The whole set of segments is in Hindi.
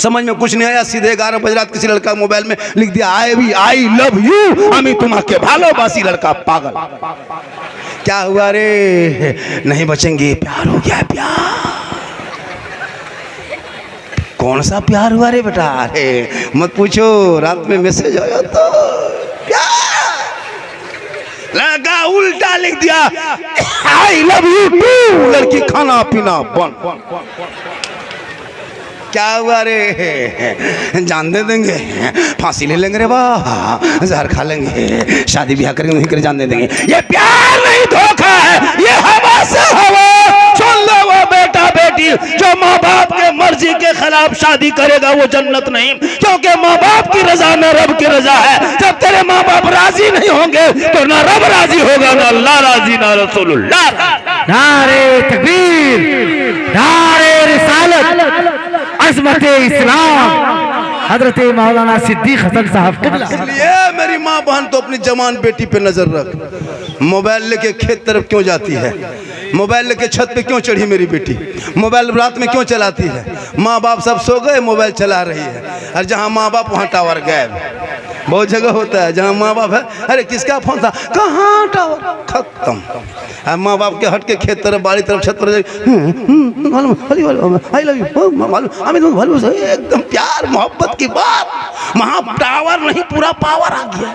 समझ में कुछ नहीं आया, सीधे 11 बजे रात किसी लड़का मोबाइल में लिख दिया आई लव यू, আমি তোমাকে ভালোবাসি। लड़का पागल। क्या हुआ रे? नहीं बचेंगे, प्यार हो गया। प्यार? कौन सा प्यार हुआ रे बेटा? अरे मत पूछो, रात में मैसेज आया तो प्यार लगा, उल्टा लिख दिया आई लव यू टू। लड़की खाना पीना बंद। क्या हुआ रे? जान दे देंगे, फांसी ले लेंगे रे वाह, जहर खा लेंगे, शादी ब्याह करेंगे, नहीं करे जान दे देंगे। ये प्यार नहीं, धोखा है, ये हवा से हवा। सुन लो, वो बेटा बेटी जो माँ बाप के मर्जी के खिलाफ शादी करेगा वो जन्नत नहीं, क्योंकि माँ बाप की रजा न रब की रजा है। जब तेरे माँ बाप राजी नहीं होंगे तो ना रब राजी होगा, ना अल्लाह राजी, ना रसूलुल्लाह। नारे तकबीर, नारे रिसालत, अज़मत इस्लाम, हजरत मौलाना सिद्दीक हसन साहब क़िबला। इसलिए मेरी माँ बहन तो अपनी जवान बेटी पे नजर रख। मोबाइल लेके खेत तरफ क्यों जाती है? मोबाइल लेके छत पे क्यों चढ़ी मेरी बेटी? मोबाइल रात में क्यों चलाती है? माँ बाप सब सो गए, मोबाइल चला रही है। और जहाँ माँ बाप वहाँ टावर गायब। बहुत जगह होता है जहाँ माँ बाप है, अरे किसका फोन था, कहाँ टावर, खत्म। माँ बाप के हट के खेत तरफ, बाड़ी तरफ, छत पर आई लव यू मालूम, एकदम प्यार मोहब्बत की बात। वहाँ टावर नहीं, पूरा पावर आ गया।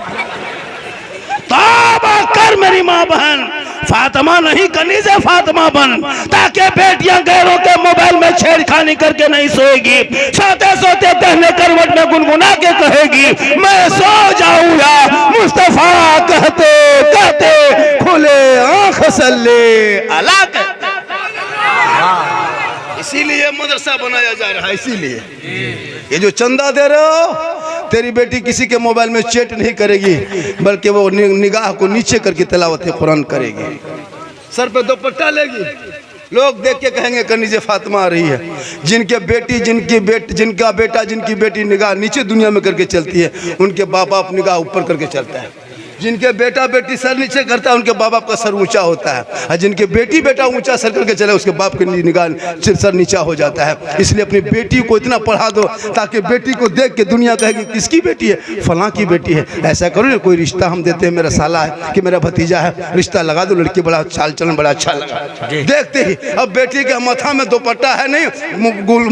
तौबा कर मेरी माँ बहन, फातिमा नहीं कनीज़े फातिमा बन, ताकि बेटियां गैरों के मोबाइल में छेड़खानी करके नहीं सोएगी। सोते सोते दहने करवट में गुनगुना के कहेगी मैं सो जाऊं या मुस्तफा कहते कहते खुले आंख सल्ले अला। इसीलिए मदरसा बनाया जा रहा है। इसीलिए ये जो चंदा दे रहे हो, तेरी बेटी किसी के मोबाइल में चैट नहीं करेगी, बल्कि वो निगाह को नीचे करके तिलावत कुरान करेगी, सर पे दुपट्टा लेगी। लोग देख के कहेंगे कनीज़े फातिमा आ रही है। जिनके बेटी जिनका बेटा जिनकी बेटी निगाह नीचे दुनिया में करके चलती है, उनके बाप बाप निगाह ऊपर करके चलता है। जिनके बेटा बेटी सर नीचे करता है, उनके बाप बाप का सर ऊंचा होता है। और जिनके बेटी बेटा ऊंचा सर करके चले, उसके बाप की निगाह सर नीचा हो जाता है। इसलिए अपनी बेटी को इतना पढ़ा दो ताकि बेटी को देख के दुनिया कहेगी किसकी बेटी है, फलां की बेटी है। ऐसा करो ना, कोई रिश्ता हम देते हैं, मेरा साला है कि मेरा भतीजा है, रिश्ता लगा दो, लड़की बड़ा चाल चलन बड़ा अच्छा लगा। देखते ही अब बेटी के माथा में दुपट्टा है नहीं,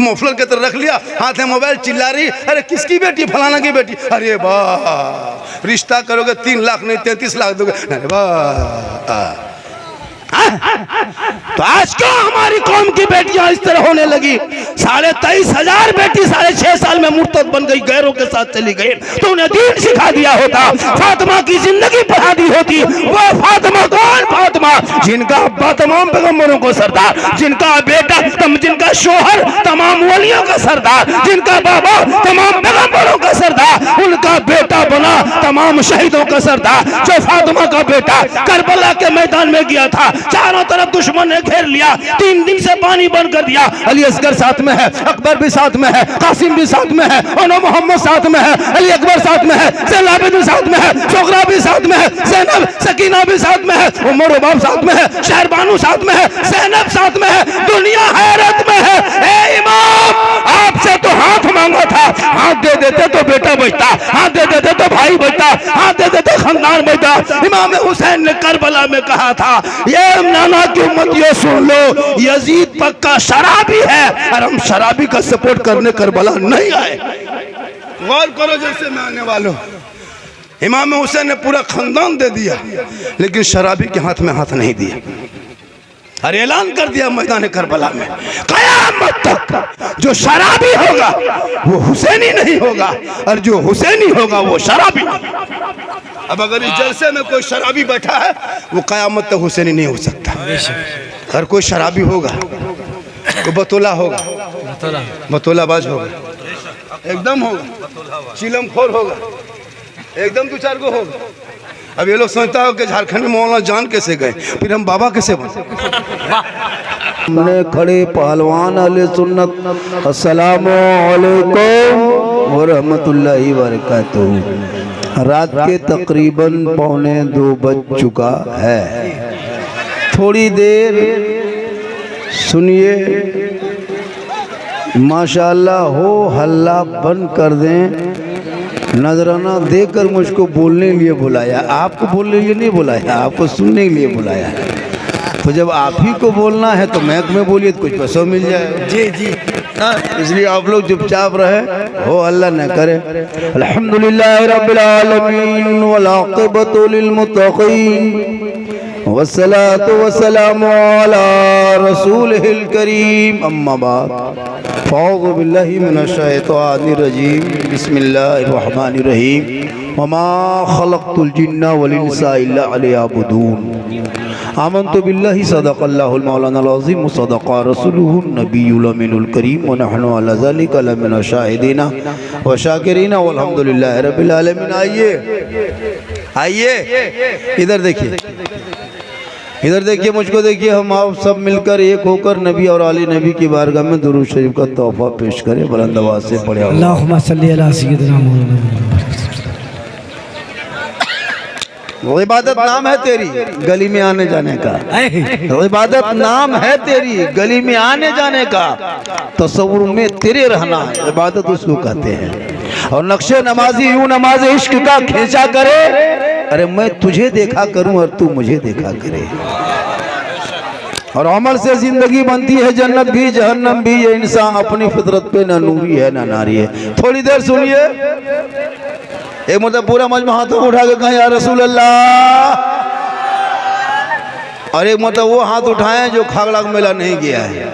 मुफलर के तरह रख लिया, हाथ में मोबाइल, चिल्ला रही अरे किसकी बेटी, फलाना की बेटी। अरे वाह, रिश्ता करोगे 3 लाख नहीं 33 लाख दोगे। अरे वाह, तो आज क्यों हमारी कौम की बेटियां इस तरह होने लगी? 23,500 बेटी 6.5 साल में मुर्तद बन गई, गैरों के साथ चली गई। तो उन्हें दीन सिखा दिया होता, फातिमा की जिंदगी बढ़ा दी होती। वो फातिमा कौन? फातिमा जिनका अब्बा तमाम पैगंबरों को सरदार, जिनका बेटा जिनका शोहर तमाम वलियों का सरदार, जिनका बाबा तमाम पैगंबरों का सरदार, उनका बेटा बना तमाम शहीदों का सरदार। जो फातिमा का बेटा करबला के मैदान में गया था, चारों तरफ दुश्मन ने घेर लिया, 3 दिन से पानी बंद कर दिया। अली असगर साथ में है, अकबर भी साथ में है, कासिम भी साथ में है, ओनो मोहम्मद साथ में है, अली अकबर साथ में है, ज़ैनब भी साथ में है, शोगरा भी साथ में है, ज़ैनब सकीना भी साथ में है, उमर बाब साथ में है, शहरबानू साथ में है, ज़ैनब साथ में है। दुनिया हैरत में है। ए इमाम, आपसे तो हाथ मांगा था, हाथ दे देते तो बेटा बचता, हाथ दे देते तो भाई बचता, हाथ दे देते खानदान बचता। इमाम हुसैन ने करबला में कहा था, ये नाना की उम्मत ये सुन लो, यजीद पक्का शराबी है और हम शराबी का सपोर्ट करने करबला नहीं आए। गौर करो जैसे मैं आने वालों, इमाम हुसैन ने पूरा खानदान दे दिया, लेकिन शराबी के हाथ में हाथ नहीं दिया। और ऐलान कर दिया मैदान करबला में, क़यामत तक जो शराबी होगा वो हुसैनी नहीं होगा, और जो हुसैनी होगा वो शराबी। अब अगर इस जलसे में कोई शराबी बैठा है, वो क़यामत तक हुसैनी नहीं हो सकता। अगर कोई शराबी होगा तो बतौला होगा, बतौलाबाज होगा, एकदम होगा, चिलम खोर होगा, एकदम 2-4 गो होगा। अब ये लोग सोचता हो कि झारखंड में मौलाना जान कैसे गए, फिर हम बाबा कैसे बने। हमने खड़े पहलवान अहले सुन्नत, अस्सलामु अलैकुम व रहमतुल्लाहि व बरकातहू। रात के तकरीबन 1:45 बज चुका है। थोड़ी देर सुनिए, माशाअल्लाह हो हल्ला बंद कर दें। नजराना देकर मुझको बोलने के लिए बुलाया, आपको बोलने के लिए नहीं बुलाया, आपको सुनने के लिए बुलाया। तो जब आप ही को बोलना है तो मैक में बोलिए तो कुछ पैसा मिल जाए। जी जी इसलिए आप लोग चुपचाप रहे, हो अल्लाह न करे। अल्हम्दुलिल्लाह रब्बिल आलमीन वल आक़िबतु लिल मुत्तक़ीन वस्सलातु वस्सलामु अला रसूलिहिल करीम। अम्मा बाद, फ़अऊज़ु बिल्लाहि मिनश शैतानिर रजीम। बिस्मिल्लाहिर रहमानिर रहीम। वमा खलक़तुल जिन्ना वल इंसा इल्ला लियअबुदून। आमन्तु बिल्लाहि सदक़ल्लाहुल मौलानाल अज़ीम व सदक़ा रसूलुहुन नबियुल अमीनुल करीम व नहनु अला ज़ालिका लमिन शाहिदीन व शाकिरीन वल्हम्दुलिल्लाहि रब्बिल आलमीन। आइए इधर देखिए, इधर देखिए, मुझको देखिए। हम आप सब मिलकर एक होकर नबी और आली नबी की बारगाह में दुरूद शरीफ का तोहफा पेश करें। बुलंद आवाज़ से पढ़े। अल्लाहुम्मा सल्ली अला सय्यिदिना मौलाना। वो इबादत नाम है तेरी गली में आने जाने का, वो इबादत नाम है तेरी गली में आने जाने का, तसव्वुर में तेरे रहना इबादत उसको कहते हैं। और नक्शे नमाजी यूं नमाज इश्क का खींचा करे, अरे मैं तुझे देखा करूं और तू मुझे देखा करे। और अमल से जिंदगी बनती है जन्नत भी जहन्नम भी, ये इंसान अपनी फितरत पे न नूरी है न नारी है। थोड़ी देर सुनिए, एक मतलब पूरा मजमा हाथों को उठा के कहें या रसूल अल्लाह, और एक मतलब वो हाथ उठाएं जो खागड़ा मेला नहीं गया है।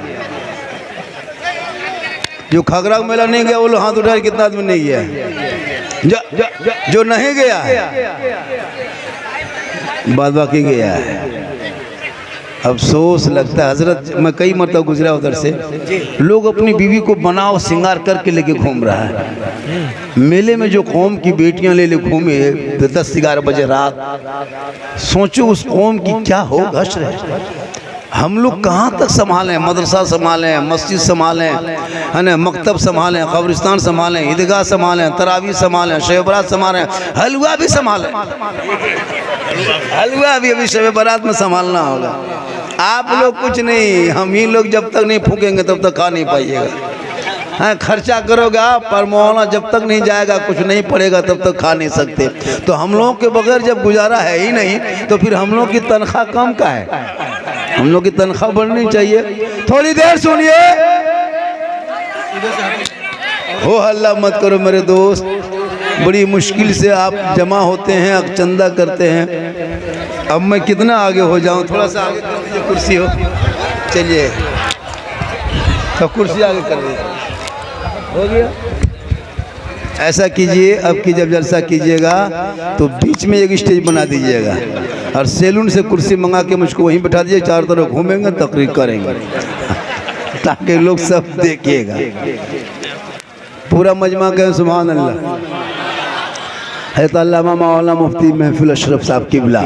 जो खागड़ा मेला नहीं गया वो लोग हाथ उठाए, कितना आदमी नहीं गया है? जो नहीं गया है बाद बाकी गया है। अफसोस लगता है हजरत, मैं कई मरतबा गुजरा उधर से, लोग अपनी बीवी को बनाओ सिंगार करके लेके घूम रहा है। मेले में जो कौम की बेटियां ले घूमे 10-11 बजे रात, सोचो उस कौम की क्या हो हश्र है। हम लोग कहाँ तक संभालें? मदरसा संभालें, मस्जिद संभालें, है ना, मकतब संभालें, कब्रिस्तान संभालें, ईदगाह संभालें, तरावी संभालें, शब बारात संभालें, हलवा भी संभालें। हलवा भी अभी शब बारात में संभालना होगा। आप लोग कुछ नहीं, हम ही लोग जब तक नहीं फूकेंगे तब तक खा नहीं पाइएगा। हाँ, खर्चा करोगा पर मौलाना जब तक नहीं जाएगा, कुछ नहीं पड़ेगा तब तक खा नहीं सकते। तो हम लोगों के बगैर जब गुजारा है ही नहीं, तो फिर हम लोग की तनख्वाह कम का है? हम लोग की तनख्वाह बढ़नी चाहिए। थोड़ी देर सुनिए, हो हल्ला मत करो मेरे दोस्त। बड़ी मुश्किल से आप जमा होते हैं, अब चंदा करते हैं। अब मैं कितना आगे हो जाऊं? थोड़ा सा आगे कर दीजिए, कुर्सी हो। चलिए तो कुर्सी आगे कर दीजिए, हो गया। ऐसा कीजिए, अब की जब जलसा कीजिएगा तो बीच में एक स्टेज बना दीजिएगा और सैलून से कुर्सी मंगा के मुझको वहीं बैठा दीजिए। चारों तरफ घूमेंगे, तकरीर करेंगे ताकि लोग सब देखिएगा। पूरा मजमा कहें सुभान अल्लाह। हैत अल्लामा मौलाना मुफ्ती महफिल अशरफ साहब किबला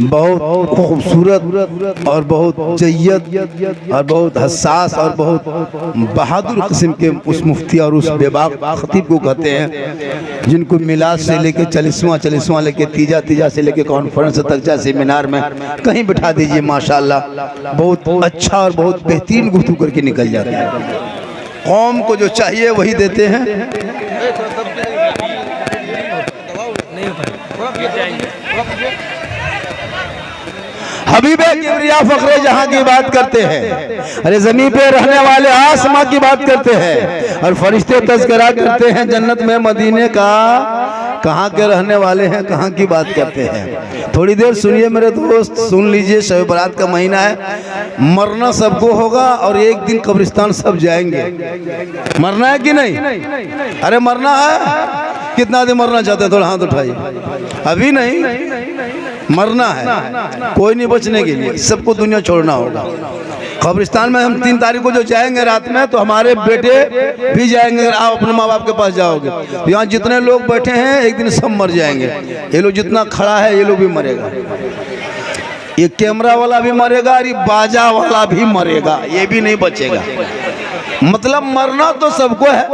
बहुत खूबसूरत और बहुत जय्यद और बहुत हसास और बहुत बहादुर किस्म के उस मुफ्ती और उस बेबाक खतीब को कहते हैं, जिनको मिलाद से लेके 40वां लेके तीजा से लेके कॉन्फ्रेंस तक जा सेमिनार में कहीं बिठा दीजिए, माशाल्लाह बहुत अच्छा और बहुत बेहतरीन गुफ्तगू करके निकल जाते हैं। कौम को जो चाहिए वही देते हैं। हबीबे किबरिया फखरे जहां की बात करते हैं, अरे ज़मीन पे रहने वाले आसमां की बात करते हैं, और फरिश्ते तज़किरा करते हैं जन्नत में मदीने का। कहाँ के रहने वाले हैं, कहाँ की बात करते हैं। थोड़ी देर सुनिए मेरे दोस्त, सुन लीजिए। शब बारात का महीना है, मरना सबको होगा और एक दिन कब्रिस्तान सब जाएंगे। मरना है कि नहीं? अरे मरना है। कितना आदमी मरना चाहते हैं? थोड़ा हाथ उठाइए। अभी नहीं, मरना है। कोई नहीं बचने के लिए, सबको दुनिया छोड़ना होगा। कब्रिस्तान में हम 3 तारीख को जो जाएंगे रात में, तो हमारे बेटे भी जाएंगे। अगर आप अपने माँ बाप के पास जाओगे, यहाँ जितने लोग बैठे हैं एक दिन सब मर जाएंगे। ये लोग जितना खड़ा है ये लोग भी मरेगा, ये कैमरा वाला भी मरेगा और ये बाजा वाला भी मरेगा, ये भी नहीं बचेगा। मतलब मरना तो सबको है।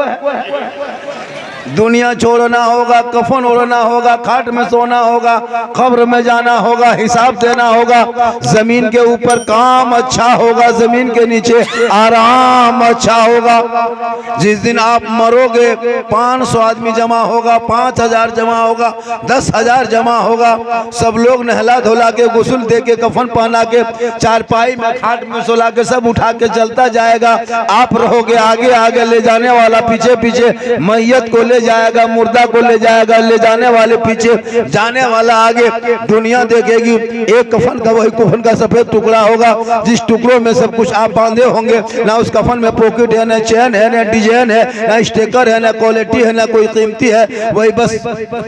दुनिया छोड़ना होगा, कफन ओढ़ना होगा, खाट में सोना होगा, कब्र में जाना होगा, हिसाब देना होगा। जमीन के ऊपर काम अच्छा होगा, जमीन के नीचे आराम अच्छा होगा। जिस दिन आप मरोगे 500 आदमी जमा होगा, 5000 जमा होगा, 10,000 जमा होगा। सब लोग नहला धोला के, गुस्ल दे के, कफन पहना के, चारपाई में, खाट में सोला के सब उठा के चलता जाएगा। आप रहोगे आगे आगे, ले जाने वाला पीछे पीछे, मैयत को ले जाएगा, मुर्दा को ले जाएगा, ले जाने वाले पीछे, जाने वाला आगे। दुनिया देखेगी एक कफन का, वही कफन का सफेद टुकड़ा होगा, जिस टुकड़ों में सब कुछ आप बांधे होंगे। ना उस कफन में पॉकेट है, ना चैन है, ना डिजाइन है, ना स्टिकर है, ना क्वालिटी है, ना कोई कीमती है। वही बस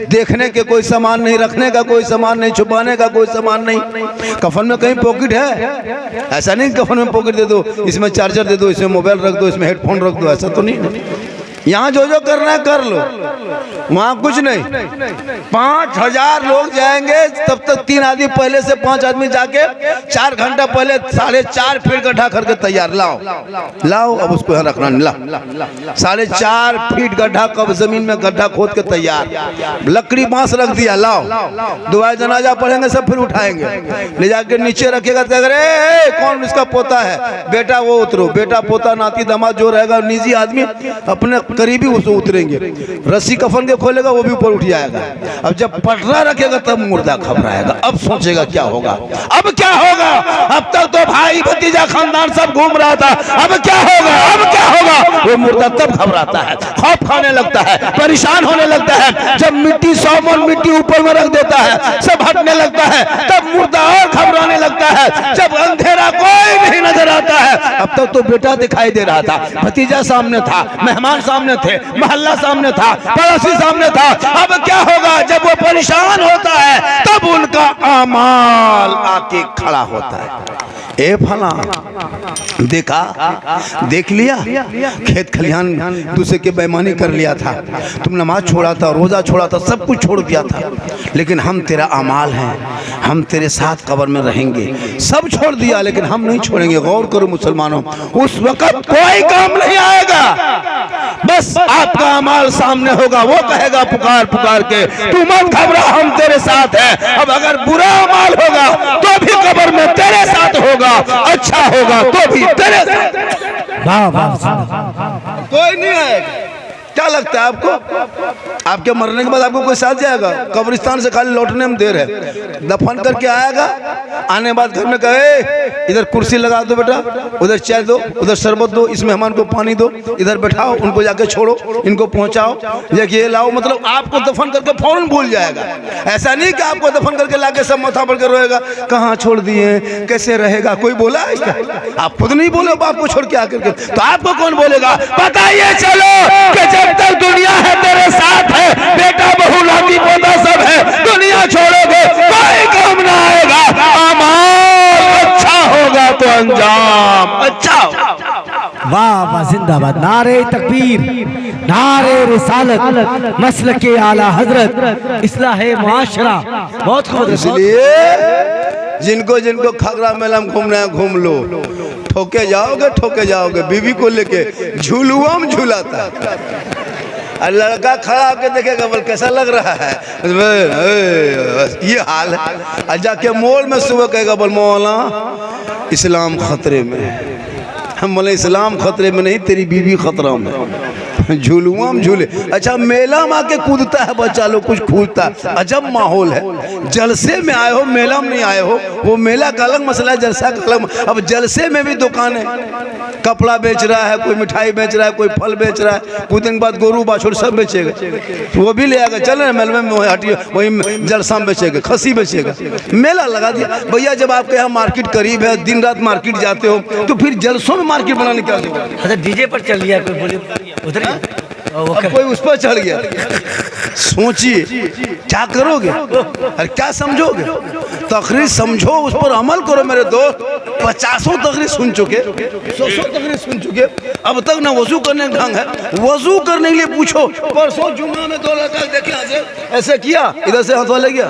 देखने के कोई सामान नहीं, रखने का कोई सामान नहीं, छुपाने का कोई सामान नहीं। कफन में कहीं पॉकेट है? ऐसा नहीं कफन में पॉकेट दे दो, इसमें चार्जर दे दो, इसमें मोबाइल रख दो, इसमें हेडफोन रख दो, ऐसा तो नहीं। यहाँ जो जो करना है कर लो, वहाँ कुछ नहीं। 5000 लोग जाएंगे, तब तक 3 आदमी पहले से 5 आदमी जाके 4 घंटा पहले 4.5 फीट गड्ढा करके तैयार, लाओ अब उसको यहाँ रखना नहीं, ला 4.5 फीट गड्ढा, कब जमीन में गड्ढा खोद के तैयार, लकड़ी बांस रख दिया, लाओ। दुआ जनाजा पढ़ेंगे सब, फिर उठाएंगे, ले जाके नीचे रखेगा। कौन इसका पोता है? बेटा वो उतरो, बेटा पोता नाती दामाद जो रहेगा, निजी आदमी अपने करीबी उसको उतरेंगे। रस्सी कफन के खोलेगा, वो भी ऊपर उठ जाएगा। अब जब पटरा रखेगा तब मुर्दा घबराएगा, अब सोचेगा क्या होगा, अब क्या होगा। अब तक तो भाई भतीजा खानदान सब घूम रहा था, अब क्या होगा, अब क्या होगा। वो मुर्दा तब घबराता है, खौफ खाने लगता है, परेशान होने लगता है। जब मिट्टी 100 मन मिट्टी ऊपर में रख देता है, सब हटने लगता है, तब मुर्दा और घबराने लगता है। जब अंधेरा कोई नहीं नजर आता है, अब तक तो बेटा दिखाई दे रहा था, भतीजा सामने था, मेहमान सामने थे, मोहल्ला सामने था, पड़ोसी सामने था। अब क्या होगा? जब वो परेशान होता है तब उनका आमाल आके खड़ा होता है। ए फला देखा, देख लिया, खेत खलिहान दूसरे के बेईमानी कर लिया था, तुम नमाज छोड़ा था, रोजा छोड़ा था, सब कुछ छोड़ दिया था, लेकिन हम तेरा अमाल हैं, हम तेरे साथ कब्र में रहेंगे। सब छोड़ दिया लेकिन हम नहीं छोड़ेंगे। गौर करो मुसलमानों, उस वक्त कोई काम नहीं आएगा, बस आपका अमाल सामने होगा। वो कहेगा पुकार पुकार के, तू मत घबरा, हम तेरे साथ हैं। अब अगर बुरा अमाल होगा तो भी कब्र में तेरे साथ होगा, अच्छा होगा तो भी तेरे साथ। कोई नहीं आएगा। क्या लगता है आपको? आपके मरने के बाद आपको कोई साथ जाएगा? कब्रिस्तान से खाली लौटने में देर है, दफन करके आएगा, आने बाद घर में कहे इधर कुर्सी लगा दो बेटा, उधर चाय दो, उधर शरबत दो, इस मेहमान को पानी दो, इधर बैठाओ, उनको जाके छोड़ो, इनको पहुंचाओ, ये लाओ। मतलब आपको दफन करके फौरन भूल जाएगा। ऐसा नहीं कि आपको दफन करके लाके सब माथा पड़ कर रोएगा, कहाँ छोड़ दिए, कैसे रहेगा। कोई बोला है क्या? आप खुद नहीं बोले बाप को छोड़ के आकर के, तो आपको कौन बोलेगा? बताइए चलो कि जब तक दुनिया है तेरे साथ है, बेटा बहू नाती पोता सब है, दुनिया छोड़ोगे कोई काम ना आएगा। अमाल अच्छा होगा तो अंजाम अच्छा होगा। वाह वाह, जिंदाबाद। नारे तकबीर, नारे रिसालत, मसल के आला हजरत, इस्लाहे मुआशरा। बहुत खूब। इसलिए जिनको जिनको खगरा मेला में घूमना है घूम लो, ठोके जाओगे। बीवी को लेके झूलुआ में झूलाता है, और लड़का खड़ा होकर देखेगा, बोल कैसा लग रहा है, ये हाल है। और जाके मोल में सुबह कहेगा, बोल मौला इस्लाम खतरे में है। हम बोले इस्लाम खतरे में नहीं, तेरी बीवी खतरा में। झूलुआ में झूले। अच्छा, मेला में आके कूदता है बच्चा लोग, कुछ कूदता है, अजब माहौल है। जलसे में आए हो, मेला में नहीं आए हो। वो मेला का अलग मसला है, जलसा का अलग। अब जलसे में भी दुकानें, कपड़ा बेच रहा है, कोई मिठाई बेच रहा है, कोई फल बेच रहा है, कुछ दिन बाद गोरू बाछुर सब बेचेगा, वो भी ले आएगा। चल रहे मेले में हटिए, वही जलसा में बेचेगा, खसी बेचेगा। मेला लगा दिया भैया। जब आपके यहाँ मार्केट करीब है, दिन रात मार्केट जाते हो, तो फिर जलसों में मार्केट बनाने क्या जरूरत? अच्छा, डीजे पर चल लिया कोई, बोले उधर कोई उस पर चढ़ गया। सोचिए क्या करोगे और क्या समझोगे? तकरीर समझो, उस पर अमल करो मेरे दोस्त। 50 तकरीर सुन चुके, 100 तकरीर सुन चुके, अब तक ना वजू करने का ढंग है। वजू करने के लिए पूछो, परसों जुम्मा में 2 लड़का देखे ऐसे किया, इधर से हाथ वाले गया,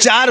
4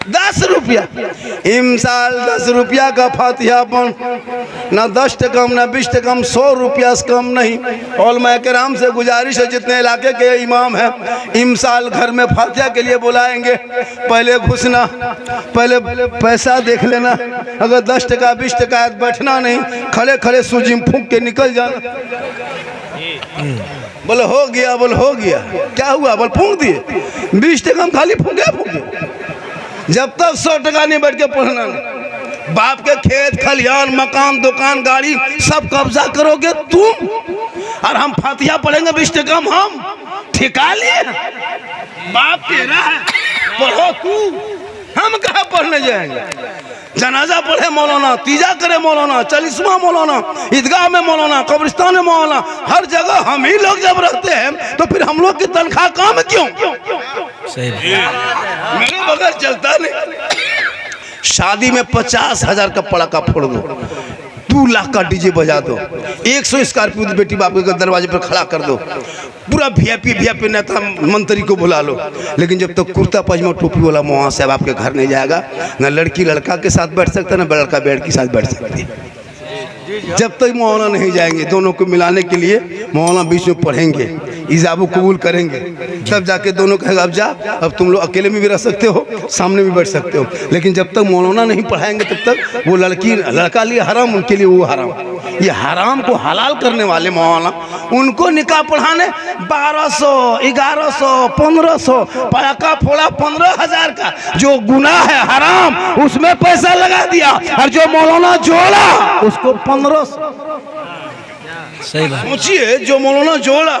10 रुपया इमसाल 10 रुपया का फातिहा पन ना 10 कम ना 20 कम 100 रुपया से कम नहीं। उलमा किराम से गुजारिश है जितने इलाके के इमाम हैं इमसाल घर में फातिहा के लिए बुलाएंगे, पहले घुसना, पहले पैसा देख लेना, अगर 10 टका 20 टका बैठना नहीं, खड़े खड़े सूजी में फूंक के निकल जाना। बोले हो गया, बोले हो गया, क्या हुआ, बोले फूंक दिए, 20 टका हम खाली फूंके। जब तक 100 टका नहीं बैठ के पढ़ना नहीं, बाप के खेत खलियान मकान दुकान गाड़ी सब कब्जा करोगे तुम, और हम फातिहा पढ़ेंगे 20 टका हम ठिका लिए। बाप तेरा है, पढ़ो तू, हम कहाँ पढ़ने जाएंगे। जनाजा पढ़े मौलाना, तीजा करे मौलाना, 40वां मौलाना, ईदगाह में मौलाना, कब्रिस्तान में मौलाना, हर जगह हम ही लोग जब रखते हैं तो फिर हम लोग की तनख्वाह कम क्यों? सही मेरे बगैर चलता नहीं। शादी में 50,000 का पड़ाका फोड़ दो, 2 लाख का डीजे बजा दो, 100 स्कॉर्पियो बेटी बाप के दरवाजे पर खड़ा कर दो, पूरा वीआईपी नेता मंत्री को बुला लो, लेकिन जब तक कुर्ता पजामा टोपी वाला मौलाना साहब आपके घर नहीं जाएगा, ना लड़की लड़का के साथ बैठ सकता, ना लड़का बेड़ के साथ बैठ सकती। जब तक मौलाना नहीं जाएंगे, दोनों को मिलाने के लिए मौलाना बीच में पढ़ेंगे, इजाबो कबूल करेंगे, तब जाके दोनों कहेगा अब जा, अब तुम लोग अकेले में भी रह सकते हो, सामने भी बैठ सकते हो। लेकिन जब तक मौलाना नहीं पढ़ाएंगे तब तक वो लड़का लिए हराम, उनके लिए वो हराम। ये हराम को हलाल करने वाले मौलाना, उनको निकाह पढ़ाने 1200 1100 1500 पड़ाका फोड़ा 15,000 का, जो गुनाह है हराम उसमें पैसा लगा दिया, और जो मौलाना जोड़ा उसको 1500। सही बात। पूछिए, जो मौलाना जोड़ा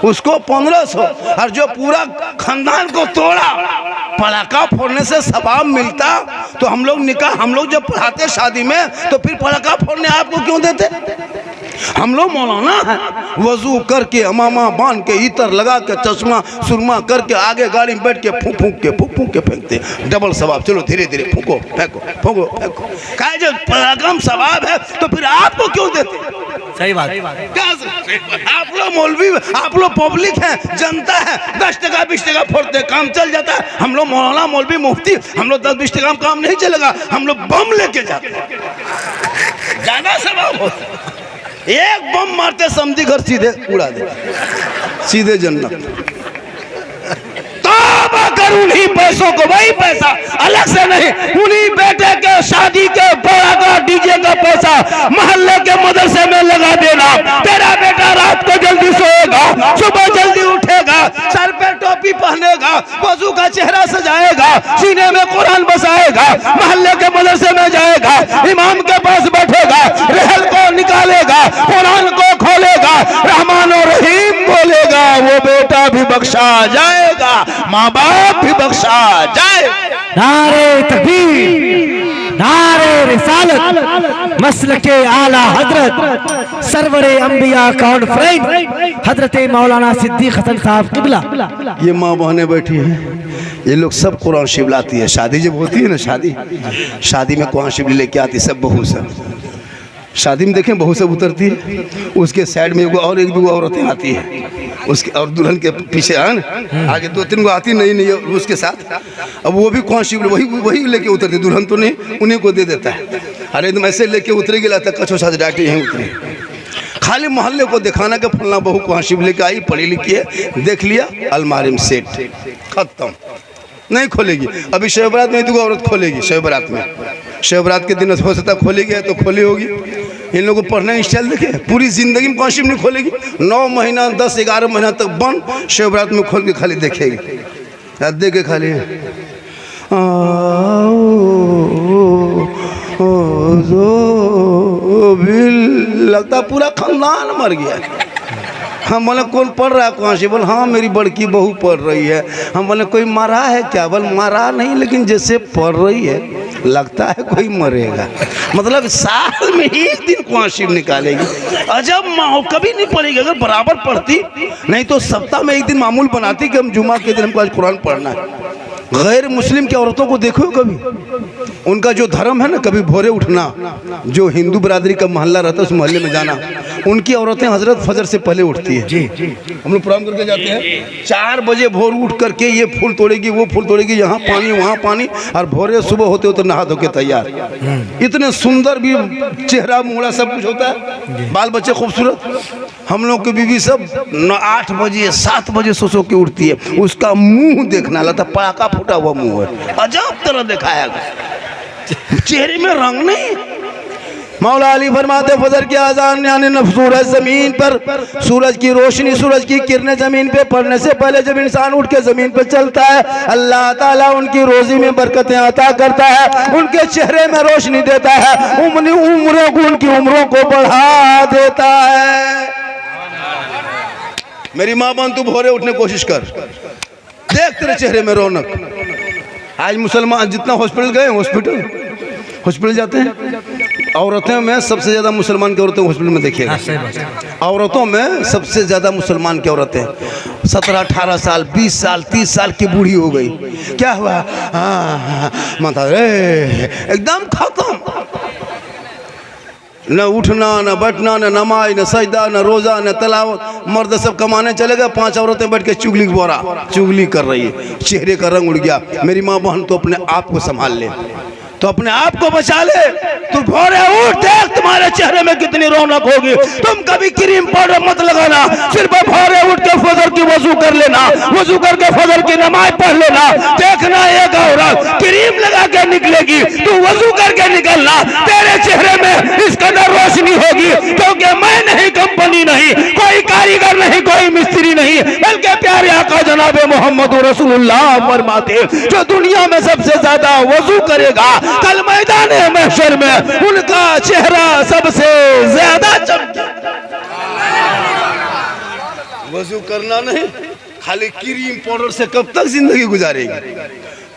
उसको 1500, और जो पूरा खानदान को तोड़ा, पड़ाका फोड़ने से सवाब मिलता। तो हम लोग जब पढ़ाते शादी में तो फिर पड़ाका फोड़ने आपको क्यों देते? हम लोग मौलाना हैं, वजू करके अमामा बांध के इतर लगा के चश्मा सुरमा करके आगे गाड़ी में बैठ के फूंक के फेंकते, डबल सवाब। चलो धीरे धीरे फूंको फेंको कहे जो पराक्रम सवाब है तो फिर आपको क्यों देते? सही बात। क्या आप लोग मौलवी, आप लोग पब्लिक हैं, जनता है, 10 टका 20 टका फोड़ते काम चल जाता है। हम लोग मौलाना मौलवी मुफ्ती, हम लोग 10-20 टका काम नहीं चलेगा, हम लोग बम लेके जाते हैं, ज्यादा सवाब होता है। एक बम मारते समझी घर सीधे उड़ा दे, सीधे जन्नत। तौबा कर उन्हीं पैसों को, वही पैसा अलग से नहीं, उन्हीं बेटे के शादी के बड़ा का डीजे का पैसा मोहल्ले के मदरसे में लगा देना। तेरा बेटा रात को जल्दी सोएगा, सुबह जल्दी उठेगा, सर पे टोपी पहनेगा, वजू का चेहरा सजाएगा, सीने में कुरान बसाएगा, मोहल्ले के मदरसे में जाएगा, इमाम के पास बैठेगा, रहल को निकालेगा, कुरान को खोलेगा, रहमान और रहीम बोलेगा, वो बेटा भी बख्शा जाएगा, माँ बाप भी बख्शा जाए। नारे तकबीर, नारे रिसालत, मसलके आला हजरत सरवरे अंबिया कॉन्फ्रेंस हजरत मौलाना सिद्दीक हसन साहब किबला। ये माँ बहनें बैठी हैं, ये लोग सब कुरान शिव लाती है। शादी जब होती है ना, शादी में कुरान शिव लेके आती सब बहू सब। शादी में देखें बहू सब उतरती है, उसके साइड में और एक दो औरतें आती है, उसके और दुल्हन के पीछे आगे 2-3 आती नहीं उसके साथ। अब वो भी कौन शिव वही लेके उतरती, दुल्हन तो नहीं, उन्हीं को दे देता है। अरे एकदम ऐसे लेके उतरेगी, लगता कछो साथ डाटे यहीं उतरे, खाली मोहल्ले को दिखाना कि फलना बहू कौन शिव लेके आई, पढ़ी लिखी है, देख लिया, अलमारी में सेट, खत्म, नहीं खोलेगी। अभी शब बारात में 2 औरत खोलेगी, शब बारात के दिन हो सकता खोलेगी, तो खोली होगी। इन लोगों को पढ़ने स्टाइल देखे, पूरी जिंदगी में कौन नहीं खोलेगी, 9 महीना 10-11 महीना तक बंद, शब बारात में खोल के खाली देखेगी, देख के खाली लगता पूरा खानदान मर गया। हम बोले कौन पढ़ रहा है कौन से? बोले हाँ मेरी बड़की बहू पढ़ रही है। हम बोले कोई मरा है क्या? बोले मरा नहीं, लेकिन जैसे पढ़ रही है लगता है कोई मरेगा। मतलब साल में एक दिन कुआं शिव निकालेगी। अजब माँ, कभी नहीं पढ़ेगी। अगर बराबर पढ़ती, नहीं तो सप्ताह में एक दिन मामूल बनाती कि हम जुमा के दिन हमको आज कुरान पढ़ना है। गैर मुस्लिम की औरतों को देखो कभी, उनका जो धर्म है ना, कभी भोरे उठना, जो हिंदू बरादरी का मोहल्ला रहता है उस मोहल्ले में जाना, उनकी औरतें हजरत फजर से पहले उठती है। जी हम लोग प्रोग्राम करके जाते हैं, 4 बजे भोर उठ करके ये फूल तोड़ेगी, वो फूल तोड़ेगी, यहाँ पानी वहाँ पानी, और भोरे सुबह होते होते नहा धो के तैयार। इतने सुंदर भी चेहरा मुहरा सब कुछ होता है, बाल बच्चे खूबसूरत। हम लोग की बीवी सब 8 बजे 7 बजे सो के उठती है, उसका मुंह देखना लगता, पड़ाका फूटा हुआ मुंह है, अजब तरह दिखाया गया, चेहरे में रंग नहीं। मौला अली फरमाते फजर की आजान यानी सूरज जमीन पर, सूरज की रोशनी, सूरज की किरणें जमीन पे पड़ने से पहले जब इंसान उठ के जमीन पे चलता है, अल्लाह ताला उनकी रोजी में बरकतें अता करता है, उनके चेहरे में रोशनी देता है, उनकी उम्रों को बढ़ा देता है। मेरी माँ बहन, तू भोरे उठने की कोशिश कर, देख तेरे चेहरे में रौनक। आज मुसलमान जितना हॉस्पिटल जाते हैं, औरतें में सबसे ज्यादा मुसलमान की औरतें हॉस्पिटल में देखिएगा। औरतों में सबसे ज्यादा मुसलमान की औरतें 17-18 साल 20 साल 30 साल की बूढ़ी हो गई, क्या हुआ, माता एकदम खत्म, न उठना न बैठना न नमाज न सजदा न रोजा न तलावत। मर्द सब कमाने चले गए, 5 औरतें बैठ के चुगली कर रही है, चेहरे का रंग उड़ गया। मेरी माँ बहन, तो अपने आप को संभाल ले, तो अपने आप को बचा ले। तू भोरे उठ, देख तुम्हारे चेहरे में कितनी रौनक होगी। तुम कभी क्रीम पाउडर मत लगाना, सिर्फ भोरे उठ के फजर की वजू कर लेना, वजू करके फजर की नमाज पढ़ लेना। देखना एक औरत क्रीम लगा के निकलेगी, तू वजू करके निकलना, तेरे चेहरे में इस कदर रोशनी होगी, क्योंकि मैं नहीं, कंपनी नहीं, कोई कारीगर नहीं, कोई मिस्त्री नहीं, बल्कि प्यारे आका जनाब मोहम्मद रसूलुल्लाह फरमाते, जो दुनिया में सबसे ज्यादा वजू करेगा, कल मैदान महशर में उनका चेहरा सबसे ज्यादा चमके। वजू करना नहीं, खाली क्रीम पाउडर से कब तक जिंदगी गुजारेगी।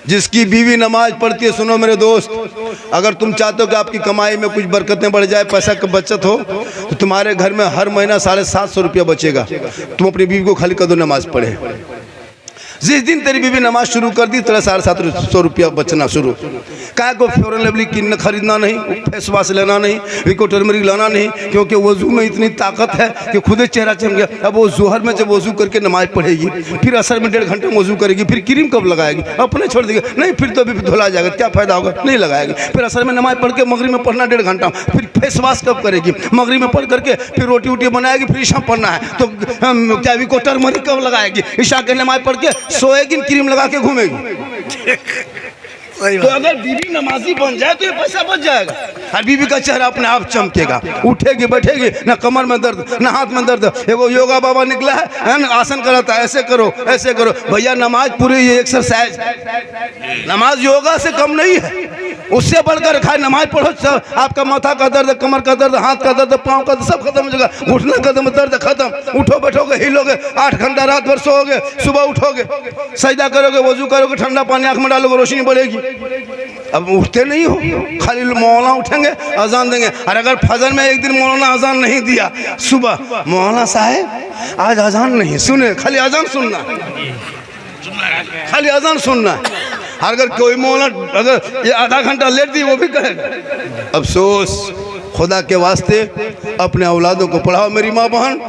जिसकी बीवी नमाज पढ़ती है, सुनो मेरे दोस्त, अगर तुम चाहते हो कि आपकी कमाई में कुछ बरकतें बढ़ जाए, पैसा की बचत हो, तो तुम्हारे घर में हर महीना 750 रुपया बचेगा। तुम अपनी बीवी को खाली कदो नमाज पढ़े। जिस दिन तेरी बीवी नमाज शुरू कर दी, तेरा 750 रुपया बचना शुरू। क्या को फेयर लवली किन खरीदना नहीं, फेस वाश लेना नहीं, विको टर्मरिक लाना नहीं, क्योंकि वजू में इतनी ताकत है कि खुद ही चेहरा चमक गया। अब वो जोहर में जब वजू करके नमाज पढ़ेगी, फिर असर में 1.5 घंटे वजू करेगी, फिर क्रीम कब लगाएगी, अपने छोड़ देगी, नहीं फिर तो अभी धुला जाएगा, क्या फायदा होगा, नहीं लगाएगी। फिर असर में नमाज पढ़ के मगरिब में पढ़ना 1.5 घंटा, फिर फेस वाश कब करेगी, मगरिब में पढ़ करके फिर रोटी वोटी बनाएगी, फिर ईशा पढ़ना है तो क्या विको टर्मरिक कब लगाएगी, ईशा के नमाज पढ़ के सोएगी, क्रीम लगा के घूमेगी। तो अगर बीवी नमाजी बन जाए तो ये पैसा बच जाएगा, और बीवी का चेहरा अपने आप चमकेगा। उठेगी बैठेगी, ना कमर में दर्द ना हाथ में दर्द। एगो योगा बाबा निकला है ना, आसन कराता है, ऐसे करो ऐसे करो। भैया नमाज पूरी ये एक्सरसाइज, नमाज योगा से कम नहीं है, उससे बढ़कर खाए। नमाज पढ़ो, आपका माथा का दर्द, कमर का दर्द, हाथ का दर्द, पाँव का दर्द सब खत्म हो जाएगा। घुटने का दर्द खत्म। उठो बैठोगे, हिलोगे, 8 घंटा रात भर सोओगे, सुबह उठोगे, सजदा करोगे, वजू करोगे, ठंडा पानी आँख में डालोगे, रोशनी बढ़ेगी। अब उठते नहीं हो, खाली मौलाना उठेंगे, अजान देंगे। और अगर फजर में एक दिन मौलाना अजान नहीं दिया, सुबह मौलाना साहब आज अजान नहीं सुने, खाली अजान सुनना, खाली अजान सुनना। अगर कोई मौलाना अगर ये आधा घंटा लेट दी, वो भी कहेगा। अफसोस, खुदा के वास्ते अपने औलादों को पढ़ाओ। मेरी माँ बहन,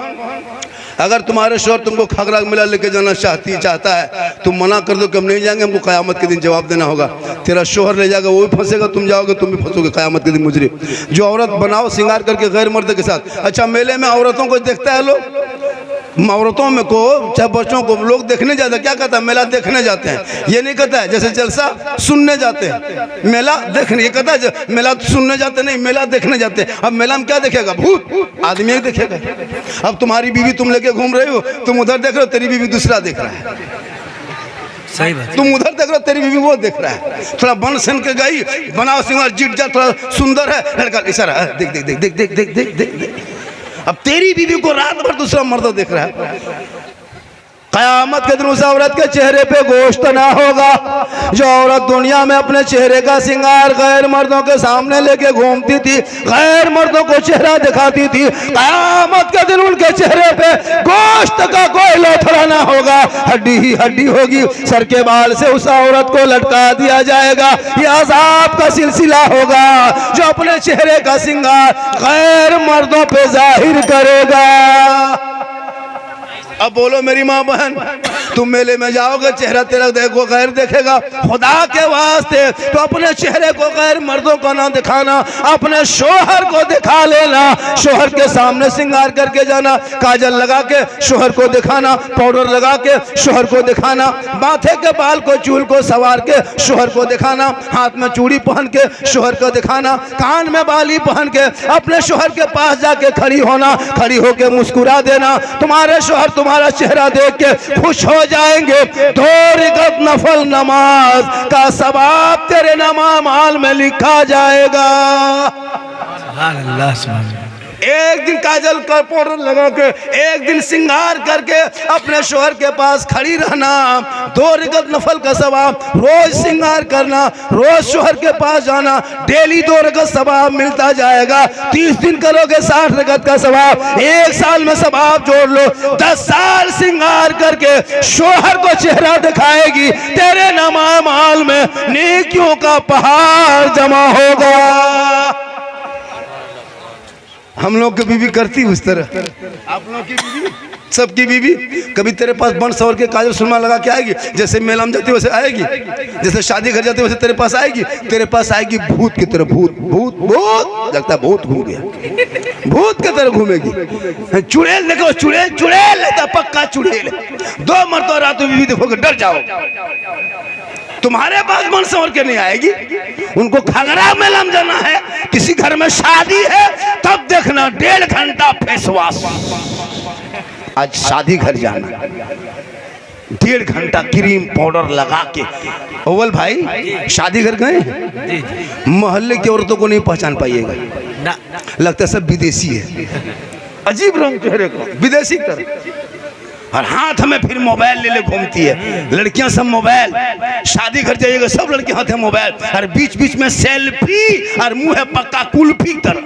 अगर तुम्हारे शौहर तुमको खगरा मिला लेके जाना चाहता है, तुम मना कर दो कि हम नहीं जाएंगे, हमको क़यामत के दिन जवाब देना होगा। तेरा शौहर ले जाएगा, वो भी फंसेगा, तुम जाओगे तुम भी फंसोगे क़यामत के दिन। मुजरिम जो औरत बनाओ श्रृंगार करके गैर मर्द के साथ। अच्छा, मेले में औरतों को देखता है लोग, औरतों में को चाहे बच्चों को लोग देखने जाते हैं। क्या कहता है, मेला देखने जाते हैं। ये नहीं कहता है जैसे जलसा सुनने जाते हैं, मेला देखने। ये कहता है मेला सुनने जाते नहीं, मेला देखने जाते हैं। अब मेला में क्या देखेगा, भूत आदमी ही देखेगा। अब तुम्हारी बीवी तुम लेके घूम रहे हो, तुम उधर देख रहे हो, तेरी बीवी दूसरा देख रहा है। सही बात। तुम उधर देख रहे हो, तेरी बीवी वो देख रहा है। थोड़ा बन सन के गई, बनाओ सिंगार, जिट जा, थोड़ा सुंदर है, लड़का इशारा, देख देख देख देख देख देख देख देख देख। अब तेरी बीवी को रात भर दूसरा मर्द देख रहा है। क़यामत के दिन उस औरत के चेहरे पे गोश्त ना होगा। जो औरत दुनिया में अपने चेहरे का श्रृंगार गैर मर्दों के सामने लेके घूमती थी, गैर मर्दों को चेहरा दिखाती थी, क़यामत के दिन उनके चेहरे पे गोश्त का कोई लोथड़ा बना होगा, हड्डी ही हड्डी होगी, सर के बाल से उस औरत को लटका दिया जाएगा। ये अजाब का सिलसिला होगा जो अपने चेहरे का सिंगार गैर मर्दों पे जाहिर करेगा। अब बोलो मेरी माँ बहन, तुम मेले में जाओगे, चेहरा तेरा देखो गैर देखेगा, खुदा के वास्ते तो अपने चेहरे को गैर मर्दों को ना दिखाना, अपने शोहर को दिखा लेना। शोहर के सामने सिंगार करके जाना, काजल लगा के शोहर को दिखाना, पाउडर लगा के शोहर को दिखाना, माथे के बाल को चूल को सवार के शोहर को दिखाना, हाथ में चूड़ी पहन के शोहर को दिखाना, कान में बाली पहन के अपने शोहर के पास जाके खड़ी होना, खड़ी होके मुस्कुरा देना। तुम्हारे शोहर तुम्हारा चेहरा देख के खुश हो जाएंगे। 2 रकात नफल नमाज का सवाब तेरे नमाज़ में लिखा जाएगा। सुभान अल्लाह, सुभान अल्लाह। एक दिन काजल का पाउडर लगा के, एक दिन सिंगार करके अपने शोहर के पास खड़ी रहना। 2 रकात नफल का सवाब, रोज सिंगार करना, रोज शोहर के पास जाना, डेली 2 रकात सवाब मिलता जाएगा। 30 दिन करोगे 60 रकात का सवाब, 1 साल में सवाब जोड़ लो। 10 साल सिंगार करके शोहर को चेहरा दिखाएगी, तेरे नमाज़ में नेकियों का पहाड़ जमा होगा। हम लोग की बीवी करती उस तरह, आप लोग की बीवी, सबकी बीवी कभी तेरे पास बन सवर के काजल सुरमा लगा के आएगी, जैसे मेला में जाती वैसे आएगी, जैसे शादी घर जाती वैसे तेरे पास आएगी। तेरे पास आएगी भूत की तरह, भूत भूत भूत, लगता है भूत घूम गया, भूत की तरह घूमेगी। चुड़ैल देखो, चुड़ैल चुड़ैल लेता, पक्का चुड़ैल। 2 मरतबा रात में बीवी देखोगे डर जाओ। तुम्हारे पास मन संवर के नहीं आएगी, उनको खगरा मेला में जाना है, किसी घर में शादी है, तब देखना 1.5 घंटा फेस वॉश। आज शादी घर जाना, 1.5 घंटा क्रीम पाउडर लगा के। अव्वल भाई शादी घर गए, मोहल्ले की औरतों को नहीं पहचान पाइएगा, लगता है सब विदेशी है, अजीब रंग चेहरे को, विदेशी तरह। और हाथ में फिर मोबाइल ले ले घूमती है, लड़कियां सब मोबाइल। शादी घर जाइएगा सब लड़के हाथ है मोबाइल, और बीच बीच में सेल्फी, और मुंह है पक्का कुल्फी तरह,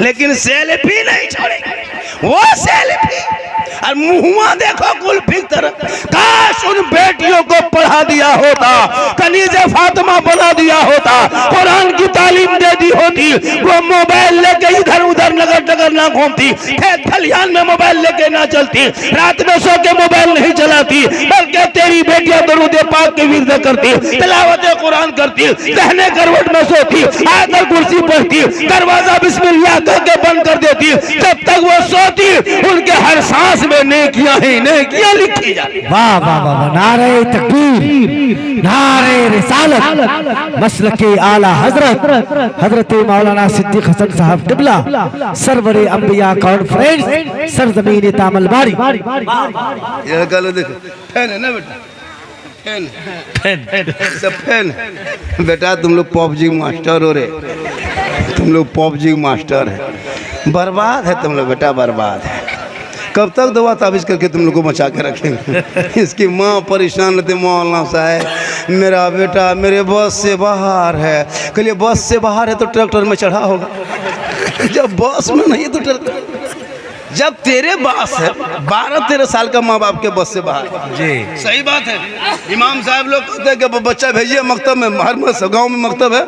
लेकिन सेल्फी नहीं छोड़ेगी वो सेल्फी, और मुंहुआ देखो कुल्फी तरह। काश उन बेटियों को पढ़ा दिया होता, कनीज़े फातिमा बना दिया होता, कुरान की तालीम दे दी होती, वो मोबाइल लेके इधर उधर नगर डगर ना घूमती, खेत खलिहान में मोबाइल लेके ना चलती, रात में सो के मोबाइल नहीं चलाती, बल्कि तेरी बेटियां दरूद पाक के विरद करती, तिलावत कुरान करती, दहने करवट में सोती, आयतल कुर्सी पढ़ती, दरवाजा बिस्मिल्लाह करके बंद कर देती। जब तक वो सोती उनके हर सांस में नेकियां ही नेकियां लिखी जाती। वाह वाह वाह वाह, नारे तकबीर, नारे रिसालत, मसलके आला हजरत हजरत मौलाना सिद्दीक हसन साहब क़िबला, सरवरे अंबिया कॉन्फ्रेंस, सरजमीन तामल बारी। ये गलो देखो, फैन है ना बेटा, फैन सब फैन। बेटा तुम लोग पबजी मास्टर हो रे, तुम लोग पबजी मास्टर है, बर्बाद है तुम लोग बेटा, बर्बाद है। कब तक दवा ताबीज करके तुम लोग को बचा के रखेंगे। इसकी माँ परेशान रहती, मौलाना साहब मेरा बेटा मेरे बस से बाहर है। कहिए बस से बाहर है तो ट्रैक्टर में चढ़ा होगा, जब बस में नहीं तो ट्रैक्टर, जब तेरे बस है 12-13 साल का माँ बाप के बस से बाहर जी, सही बात है। इमाम साहब लोग कहते हैं कि बच्चा भेजिए मकतब में, हर गांव में मकतब है,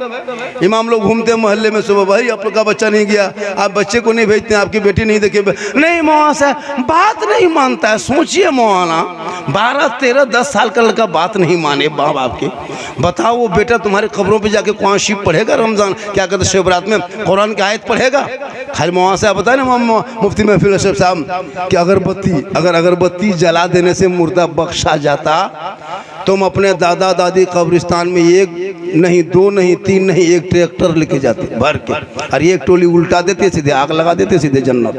इमाम लोग घूमते हैं मोहल्ले में, सुबह भाई आप लोग का बच्चा नहीं गया, आप बच्चे को नहीं भेजते हैं, आपकी बेटी नहीं देखे, नहीं मौलाना साहब बात नहीं मानता है। सोचिए मौलाना 12-13-10 साल का लड़का बात नहीं माने माँ बाप की, बताओ वो बेटा तुम्हारे कब्रों पर जाके कुरान शरीफ पढ़ेगा, रमजान क्या कहते शिवरात में कुरान की आयत पढ़ेगा। खाली मौलाना साहब बताए ना मुफ्ती महफिल साहब कि अगर अगरबत्ती जला देने से मुर्दा बख्शा जाता, तुम अपने दादा दादी कब्रिस्तान में 1 नहीं 2 नहीं 3 नहीं 1 ट्रैक्टर लेके जाते भर के, और 1 टोली उल्टा देते, सीधे आग लगा देते, सीधे जन्नत।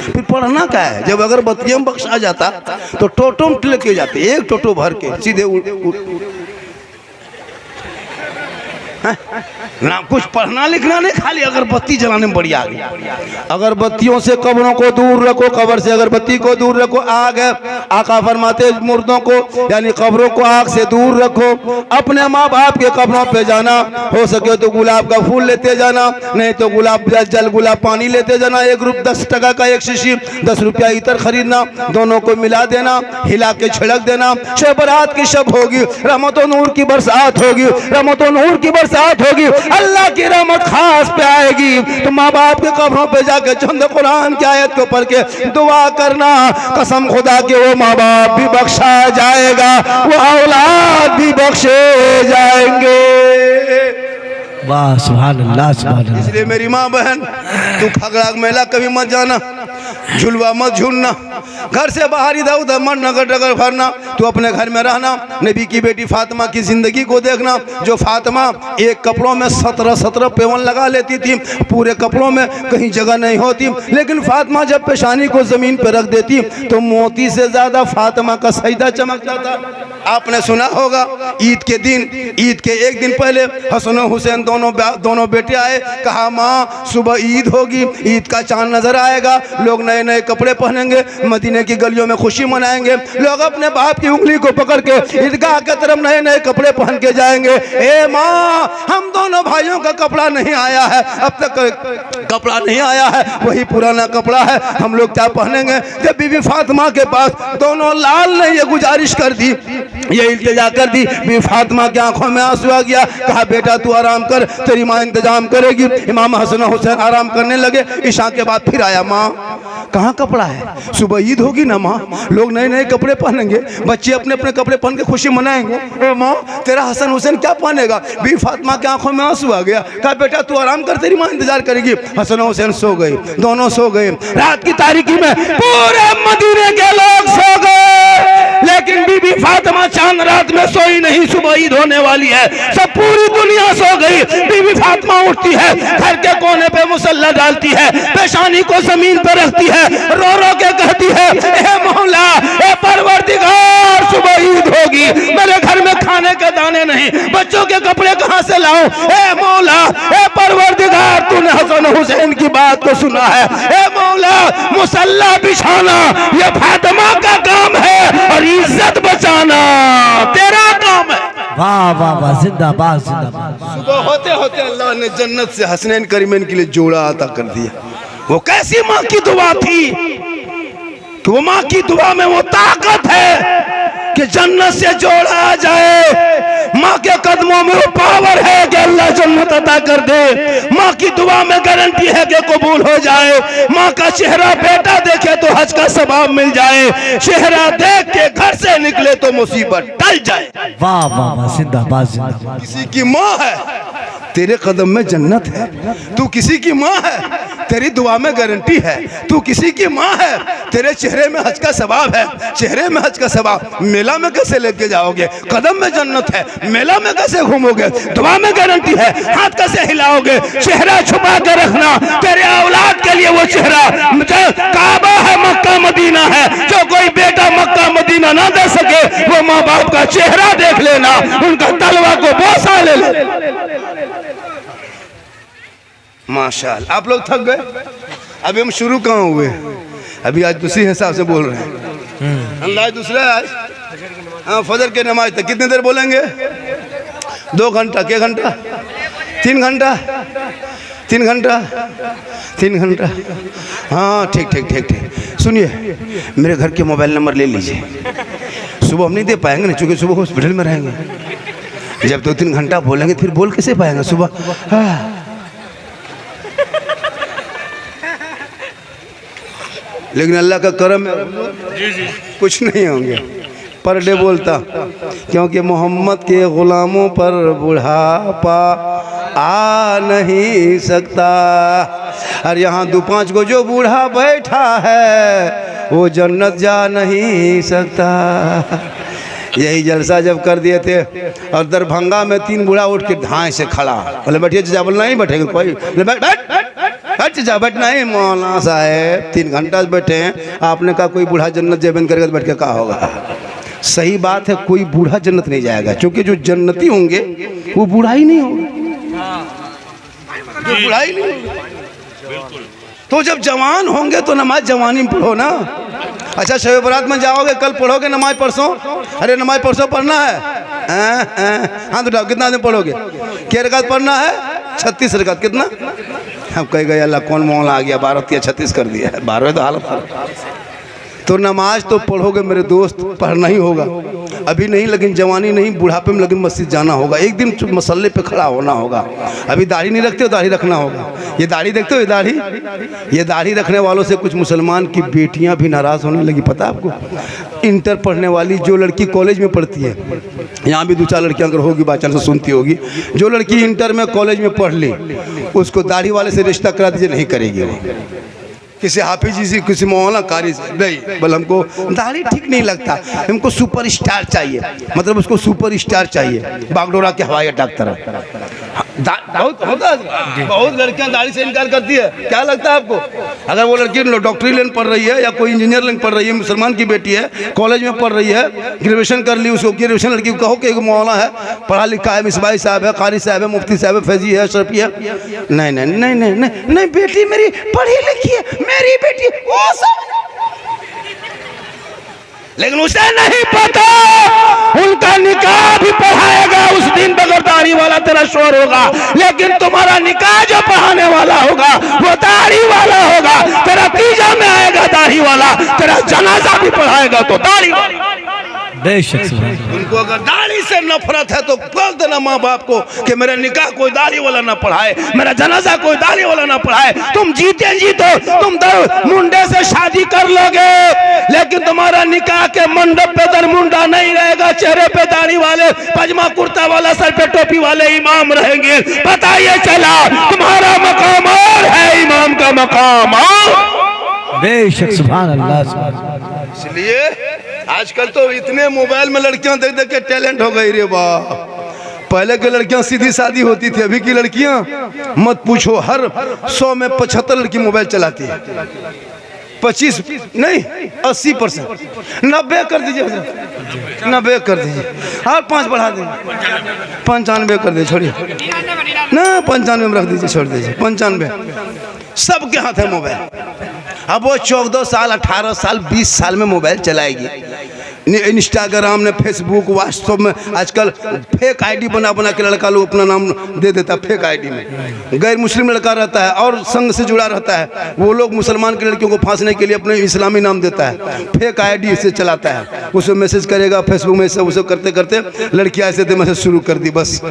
फिर पढ़ना क्या है, जब अगरबत्ती में बख्शा जाता तो टोटो लेके जाते, 1 टोटो भर के सीधे ना कुछ पढ़ना लिखना नहीं, खाली अगरबत्ती जलाने में बड़ी आगे। अगरबत्तियों से कब्रों को दूर रखो, कब्र से अगरबत्ती को दूर रखो। आग है, आका फरमाते मुर्दों को यानी कब्रों को आग से दूर रखो। अपने माँ बाप के कब्रों पे जाना, हो सके तो गुलाब का फूल लेते जाना, नहीं तो गुलाब जल गुलाब पानी लेते जाना। 10 टका का एक शीशी, 10 रुपया इतर खरीदना, दोनों को मिला देना, हिला के छिड़क देना। शब बरात की शब होगी, रहमत नूर की बरसात होगी, रहमत नूर की बरसात होगी, अल्लाह की रहमत खास पे आएगी। तो माँ बाप के कब्रों पे जाके चंद कुरान की आयत को पढ़ के दुआ करना, कसम खुदा के वो माँ बाप भी बख्शा जाएगा, वो औलाद भी बख्शे जाएंगे। वाह सुभान अल्लाह सुभान अल्लाह। इसलिए मेरी माँ बहन, तू खगड़ाग मेला कभी मत जाना, झुलवा मत झूलना, घर से बाहर इधर उधर मत नगर डगर भरना, तू अपने घर में रहना। नबी की बेटी फातिमा की जिंदगी को देखना, जो फातिमा एक कपड़ों में 17 पेवन लगा लेती थी, पूरे कपड़ों में कहीं जगह नहीं होती, लेकिन फातिमा जब पेशानी को जमीन पर रख देती तो मोती से ज्यादा फातिमा का सजदा चमकता था। आपने सुना होगा, ईद के दिन, ईद के एक दिन पहले हसन और हुसैन दोनों बेटे आए, कहा माँ सुबह ईद होगी, ईद का चांद नजर आएगा, लोग नए नए कपड़े पहनेंगे, मदीने की गलियों में खुशी मनाएंगे, लोग अपने बाप की उंगली को पकड़ के ईदगाह के तरफ नए नए कपड़े पहन के जाएंगे। ए माँ, हम दोनों भाइयों का कपड़ा नहीं आया है, अब तक कपड़ा नहीं आया है, वही पुराना कपड़ा है, हम लोग क्या पहनेंगे। जब बीबी फातिमा के पास दोनों लाल ने ये गुजारिश कर दी, ये इल्तिजा कर दी, बीबी फातिमा की आंखों में आंसू आ गया। कहा बेटा तू आराम कर, तेरी माँ इंतजाम करेगी। इमाम हसन हुसैन आराम करने लगे। इशा के बाद फिर आया, माँ कहाँ कपड़ा है, सुबह ईद होगी ना माँ, लोग नए नए कपड़े पहनेंगे, बच्चे अपने अपने कपड़े पहन के खुशी मनाएंगे, ए माँ तेरा हसन हुसैन क्या पहनेगा। बीबी फातिमा की आंखों में आंसू आ गया। कहा बेटा तू आराम कर, तेरी माँ इंतजार करेगी। हसन हुसैन सो गए, दोनों सो गए। रात की तारीकी में पूरे मदीने के लोग सो गए, लेकिन बीबी फातिमा चांद रात में सोई नहीं। सुबह ईद होने वाली है, सब पूरी दुनिया सो गई। बीबी फातिमा उठती है, घर के कोने पे मुसल्ला डालती है, पेशानी को जमीन पर रखती है, रो रो के कहती है, ए मौला, ए परवरदिगार, सुबह ईद होगी, मेरे घर में खाने के दाने नहीं, बच्चों के कपड़े कहां से लाऊं। ए मौला, ए परवरदिगार, तूने हसन हुसैन की बात को सुना है। ए मौला, मुसल्ला बिछाना ये फातिमा का काम है और इज्जत बचाना तेरा काम है। वाह वाह वाह, जिंदाबाद जिंदाबाद। सुबह होते होते अल्लाह ने जन्नत से हसनैन करीमैन के लिए जोड़ा अता कर दिया। वो कैसी माँ की दुआ थी कि वो माँ की दुआ में वो ताकत है कि जन्नत से जोड़ा आ जाए। माँ के कदमों में वो पावर है कि अल्लाह जन्नत अता कर दे। माँ की दुआ में गारंटी है कि कबूल हो जाए। माँ का चेहरा बेटा देखे तो हज का सवाब मिल जाए, चेहरा देख के घर से निकले तो मुसीबत टल जाए। वाह वाह वाह, जिंदाबाद जिंदाबाद। किसी की माँ है, तेरे कदम में जन्नत है। तू किसी की माँ है, तेरी दुआ में गारंटी है। तू किसी की माँ है, तेरे चेहरे में हज का सवाब है, चेहरे में हज का सवाब। मेला में कैसे लेके जाओगे, कदम में जन्नत है, मेला में कैसे घूमोगे, दुआ में गारंटी है, हाथ कैसे हिलाओगे। चेहरा छुपा के रखना, तेरे औलाद के लिए वो चेहरा काबा है, मक्का मदीना है। जो कोई बेटा मक्का मदीना ना दे सके, वो माँ बाप का चेहरा देख लेना, उनका तलवा को बोसा ले ले। माशाअल्लाह, आप लोग थक गए, अभी हम शुरू कहाँ हुए, अभी आज दूसरी हिसाब से बोल रहे हैं। अंदाज दूसरा है आज। हाँ, फजर के नमाज तक कितनी देर बोलेंगे? 2 घंटा, के घंटा? 3 घंटा, 3 घंटा, 3 घंटा। हाँ ठीक ठीक ठीक ठीक। सुनिए, मेरे घर के मोबाइल नंबर ले लीजिए। सुबह हम नहीं दे पाएंगे ना, चूँकि सुबह हॉस्पिटल में रहेंगे। जब 2-3 घंटा बोलेंगे फिर बोल कैसे पाएंगे सुबह। हाँ। लेकिन अल्लाह का करम है, कुछ नहीं होंगे, पर डे बोलता, क्योंकि मोहम्मद के गुलामों पर बुढ़ापा आ नहीं सकता। और यहाँ 2-5 को जो बूढ़ा बैठा है वो जन्नत जा नहीं सकता। यही जलसा जब कर दिए थे और दरभंगा में 3 बूढ़ा उठ के धाए से खड़ा, बोले बैठिए चाचा, बोलना ही बैठेंगे कोई, बैठ चाचा, बैठना ही। मौलाना साहब 3 घंटा बैठे हैं, आपने कहा कोई बूढ़ा जन्नत जेबन करेगा तो बैठ के कहा होगा। सही बात है, कोई बूढ़ा जन्नत नहीं जाएगा, क्योंकि जो जन्नती होंगे वो बूढ़ा ही नहीं होगा। फिर बुढ़ाई नहीं होगी। तो जब जवान होंगे तो नमाज जवानी में पढ़ो ना। अच्छा शब बरात में जाओगे, कल पढ़ोगे नमाज परसों? अरे नमाज परसों पढ़ना है, हाँ तो उठाओ, कितना दिन पढ़ोगे? क्या रकात पढ़ना है? 36 रकात। कितना? हम कह गए अल्लाह कौन मौला आ गया, 12 या 36 कर दिया है, 12 तो हालत। तो नमाज तो पढ़ोगे मेरे दोस्त, पढ़ना ही होगा। अभी नहीं, लेकिन जवानी नहीं, बुढ़ापे में लेकिन मस्जिद जाना होगा, एक दिन मसल्ले पे खड़ा होना होगा। अभी दाढ़ी नहीं रखते हो, दाढ़ी रखना होगा। ये दाढ़ी देखते हो, ये दाढ़ी रखने वालों से कुछ मुसलमान की बेटियां भी नाराज़ होने लगी, पता है आपको? इंटर पढ़ने वाली जो लड़की कॉलेज में पढ़ती है, यहाँ भी 2-4 लड़कियाँ अगर होगी बाचान से सुनती होगी, जो लड़की इंटर में कॉलेज में पढ़ ली, उसको दाढ़ी वाले से रिश्ता करा दीजिए, नहीं करेगी वो। किसी हाफिज जी से, किसी मौलाना कारी से, नहीं बोल हमको दाढ़ी ठीक नहीं लगता, हमको सुपर स्टार चाहिए, मतलब उसको सुपर स्टार चाहिए, बागडोरा के हवाई अड्डा की तरह। बहुत होता है, बहुत लड़कियां दाढ़ी से इनकार करती है। क्या लगता है आपको? अगर वो लड़की डॉक्टरी लाइन पढ़ रही है या कोई इंजीनियर लाइन पढ़ रही है, मुसलमान की बेटी है, कॉलेज में पढ़ रही है, ग्रेजुएशन कर ली, उसको ग्रेजुएशन लड़की को कहो कि एक मौलाना है, पढ़ा लिखा है, मिसबाई साहब है, कारी साहब है, मुफ्ती साहब है, फैजी है, शरफी है, नहीं नहीं नहीं नहीं नहीं नहीं, बेटी मेरी पढ़ी लिखी है, मेरी बेटी वो सब। लेकिन उसे नहीं पता उनका निकाह भी पढ़ाएगा उस दिन बगैर दाढ़ी वाला तेरा शोर होगा, लेकिन तुम्हारा निकाह जो पढ़ाने वाला होगा वो दाढ़ी वाला होगा। तेरा तीजा में आएगा दाढ़ी वाला, तेरा जनाजा भी पढ़ाएगा तो दाढ़ी वाला। बेशक उनको अगर दाढ़ी से नफरत है तो बोल देना माँ बाप को कि मेरा निकाह कोई दाढ़ी वाला ना पढ़ाए, मेरा जनाजा कोई दाढ़ी वाला ना पढ़ाए। तुम जीते जी तो तुम मुंडे से शादी कर लोगे, लेकिन तुम्हारा निकाह के मंडप पे दरमुंडा नहीं रहेगा, चेहरे पे दाढ़ी वाले, पजामा कुर्ता वाला, सर पे टोपी वाले इमाम रहेंगे। पता ये चला तुम्हारा मकाम और है, इमाम का मकाम और। बेशक सुभान अल्लाह। इसलिए आजकल तो इतने मोबाइल में लड़कियां देख देख के टैलेंट हो गई रे बाप। पहले की लड़कियां सीधी शादी होती थी, अभी की लड़कियां मत पूछो, हर 100 में 75 लड़की मोबाइल चलाती है। 25 नहीं 80%, 90 कर दीजिए, 90 कर दीजिए, और 5 बढ़ा दीजिए, 95 कर दीजिए, छोड़िए ना, 95 में रख दीजिए, छोड़ दीजिए 95। सबके हाथ है मोबाइल। अब वो 14 साल, 18 साल, 20 साल में मोबाइल चलाएगी। इंस्टाग्राम ने, फेसबुक, व्हाट्सएप में आजकल फेक आईडी बना बना के लड़का लोग अपना नाम दे देता है फेक आईडी में। गैर मुस्लिम लड़का रहता है और संघ से जुड़ा रहता है, वो लोग मुसलमान की लड़कियों को फांसने के लिए अपने इस्लामी नाम देता है, फेक आईडी से चलाता है, उसे मैसेज करेगा फेसबुक में, सब उसे करते करते लड़कियाँ ऐसे थे मैसेज शुरू कर दी, बस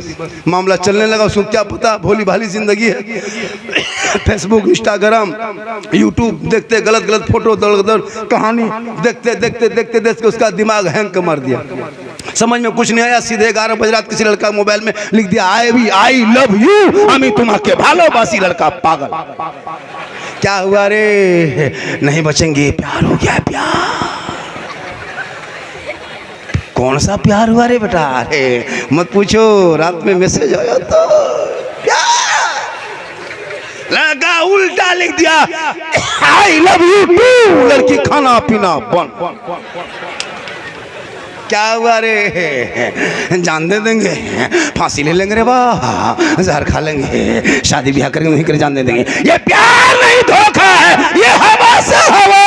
मामला चलने लगा। उसको क्या पता भोली भाली जिंदगी है। फेसबुक, इंस्टाग्राम, यूट्यूब देखते, गलत गलत फोटो, दर दर कहानी देखते देखते देखते देखते उसका दिमाग हैंग कर मार दिया, समझ में कुछ नहीं आया। सीधे 11 बजे रात किसी लड़का मोबाइल में लिख दिया आई लव यू, हमें तुम्हारे भालोबासी। लड़का पागल, क्या हुआ रे? नहीं बचेंगे, प्यार हो गया। प्यार कौन सा प्यार हुआ रे बेटा? अरे मत पूछो, रात में मैसेज आया तो लगा उल्टा लिख दिया आई लव यू टू, लड़की खाना पीना बंद। क्या हुआ रे? जान दे देंगे, फांसी ले लेंगे रे वाह, जहर खा लेंगे, शादी ब्याह करके नहीं करे, जान दे देंगे। ये प्यार नहीं, धोखा है, ये हवा से हवा।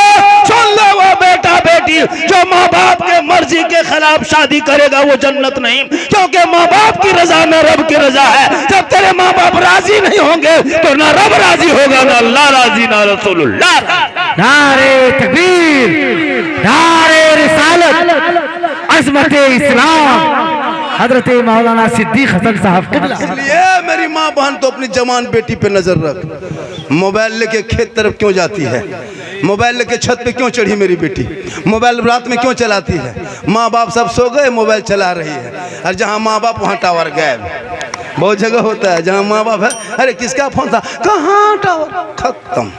सुन लो वो बेटा बेटी जो माँ बाप के मर्जी के खिलाफ शादी करेगा वो जन्नत नहीं, क्योंकि माँ बाप की रजा न रब की रजा है। जब तेरे माँ बाप राजी नहीं होंगे तो ना रब राजी होगा, ना अल्लाह राजी, ना रसूलुल्लाह। नारे तकबीर, नारे रिसालत, अज़मत इस्लाम, हजरत मौलाना सिद्दीक हसन साहब किबला। इसलिए मेरी माँ बहन तो अपनी जवान बेटी पे नजर रख। मोबाइल लेके खेत तरफ क्यों जाती है? मोबाइल लेके छत पे क्यों चढ़ी मेरी बेटी? मोबाइल रात में क्यों चलाती है? माँ बाप सब सो गए, मोबाइल चला रही है, और जहाँ माँ बाप वहाँ टावर गायब। बहुत जगह होता है जहाँ माँ बाप है, अरे किसका फोन था, कहाँ टावर खत्म।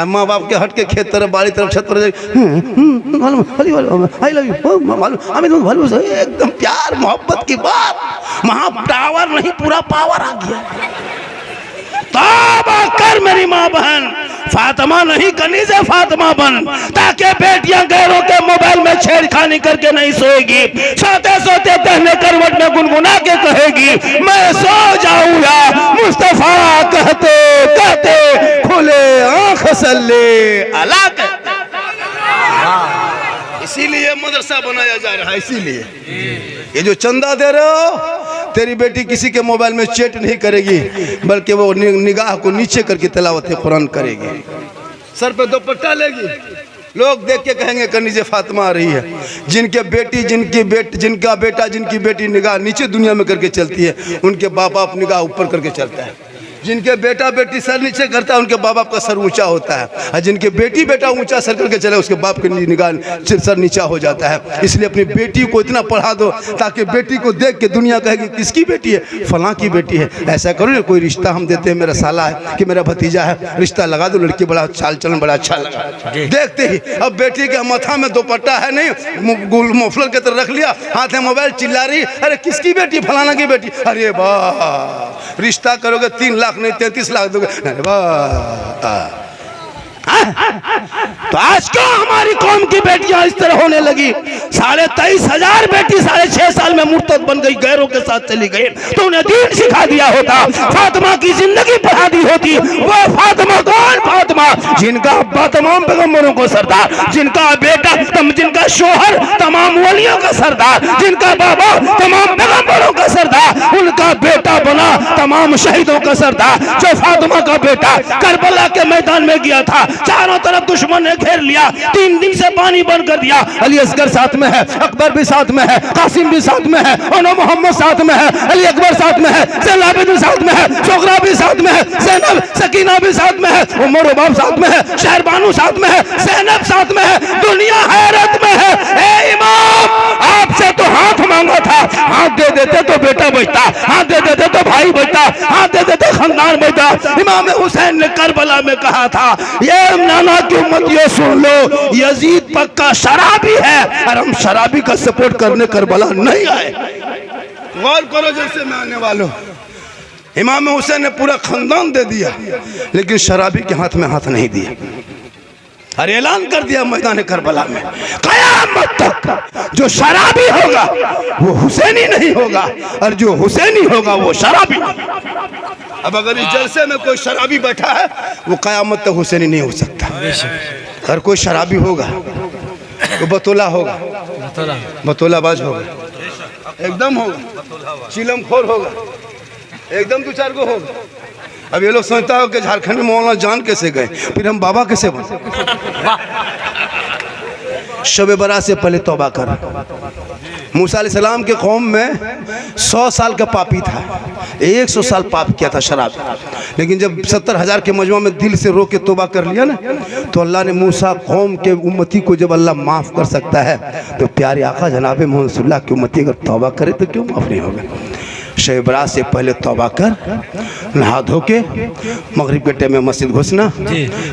माँ बाप के हट के खेत तरफ, बाड़ी तरफ, छत पर आई लव यू मालूम, एकदम प्यार मोहब्बत की बात। वहाँ टावर नहीं, पूरा पावर आ गया। तौबा कर मेरी माँ बहन, फातिमा नहीं कनीज़े फातिमा बन, ताकि बेटियां गैरों के मोबाइल में छेड़खानी करके नहीं सोएगी, सोते सोते दहने करवट में गुनगुना के कहेगी मैं सो जाऊं या मुस्तफा कहते कहते खुले आंख सल्ले अला कहते। इसीलिए मदरसा बनाया जा रहा है। इसीलिए ये जो चंदा दे रहे हो, तेरी बेटी किसी के मोबाइल में चैट नहीं करेगी, बल्कि वो निगाह को नीचे करके तिलावत कुरान करेगी, सर पे दुपट्टा लेगी, लोग देख के कहेंगे कनीज़े फातिमा आ रही है। जिनका बेटा जिनकी बेटी निगाह नीचे दुनिया में करके चलती है, उनके बाप बाप निगाह ऊपर करके चलता है। जिनके बेटा बेटी सर नीचे करता है, उनके बाप बाप का सर ऊंचा होता है, और जिनके बेटी बेटा ऊंचा सर करके चले, उसके बाप की निगाह सर नीचा हो जाता है। इसलिए अपनी बेटी को इतना पढ़ा दो ताकि बेटी को देख के दुनिया कहेगी किसकी बेटी है, फलां की बेटी है। ऐसा करो ना, कोई रिश्ता हम देते हैं, मेरा साला है कि मेरा भतीजा है, रिश्ता लगा दो, लड़की बड़ा चाल चलन बड़ा अच्छा लगा, देखते ही अब बेटी के माथा में दुपट्टा है नहीं, मफलर के तरह रख लिया, हाथ में मोबाइल, चिल्ला रही, अरे किसकी बेटी, फलाना की बेटी। अरे वाह, रिश्ता करोगे 3 लाख नहीं 33 लाख दोगे। अरे वाह, तो आज क्यों हमारी कौम की बेटियां इस तरह होने लगी? 23,500 बेटी 6.5 साल में मुर्तद बन गई, गैरों के साथ चली गई। तो उन्हें दीन सिखा दिया होता, फातिमा की जिंदगी बढ़ा दी होती। वो फातिमा कौन? फातिमा जिनका अब्बा तमाम पैगंबरों को सरदार, जिनका बेटा जिनका शोहर तमाम वलियों का सरदार, जिनका बाबा तमाम पैगंबरों का सरदार, उनका बेटा बना तमाम शहीदों का सरदार। जो फातिमा का बेटा करबला के मैदान में गया था, चारों तरफ दुश्मन ने घेर लिया, 3 दिन से पानी बंद कर दिया। अली असगर साथ में है, अकबर भी साथ में है, कासिम भी साथ में है, और मोहम्मद साथ में है, अली अकबर साथ में है, ज़ैनब भी साथ में है, शोगरा भी साथ में है, ज़ैनब सकीना भी साथ में है, उमर बाब साथ में है, शहरबानू साथ में है, ज़ैनब साथ में है। दुनिया हैरत में है। ए इमाम, आपसे तो हाथ मांगा था, हाथ दे देते तो बेटा बचता, हाथ दे देते तो भाई बचता, हाथ दे देते खानदान बचता। इमाम हुसैन ने करबला में कहा था, ये नाना की उम्मत ये सुन लो, यजीद पक्का शराबी है, और हम शराबी का सपोर्ट करने करबला नहीं आए। गौर करो, जैसे मैं आने वालों, इमाम हुसैन ने पूरा खानदान दे दिया, लेकिन शराबी के हाथ में हाथ नहीं दिया, और ऐलान कर दिया मैदान करबला में, क़यामत तक जो शराबी होगा वो हुसैनी नहीं होगा, और जो हुसैनी होगा वो शराबी। अब अगर इस जलसे में कोई शराबी बैठा है, वो क़यामत तक हुसैनी नहीं हो सकता। अगर कोई शराबी होगा तो बतौला होगा, बतौलाबाज होगा, एकदम होगा, चिलमखोर होगा, एकदम 2-4 को होगा। अब ये लोग सोचता हो कि झारखंड में मौलाना जान कैसे गए, फिर हम बाबा कैसे बने। शब बरात से पहले तौबा कर। मूसा अलैहिस्सलाम के कौम में 100 साल का पापी था, 100 साल पाप किया था शराब, लेकिन जब 70,000 के मजमा में दिल से रो के तौबा कर लिया ना, तो अल्लाह ने मूसा कौम के उम्मती को जब अल्लाह माफ़ कर सकता है, तो प्यारे आका जनाब मोहम्मद सल्लल्लाहु अलैहि वसल्लम की उम्मती अगर तौबा करे तो क्यों माफ़ नहीं होगा। शब बरात से पहले तौबा कर, नहा धो के मगरिब के टाइम में मस्जिद घुसना,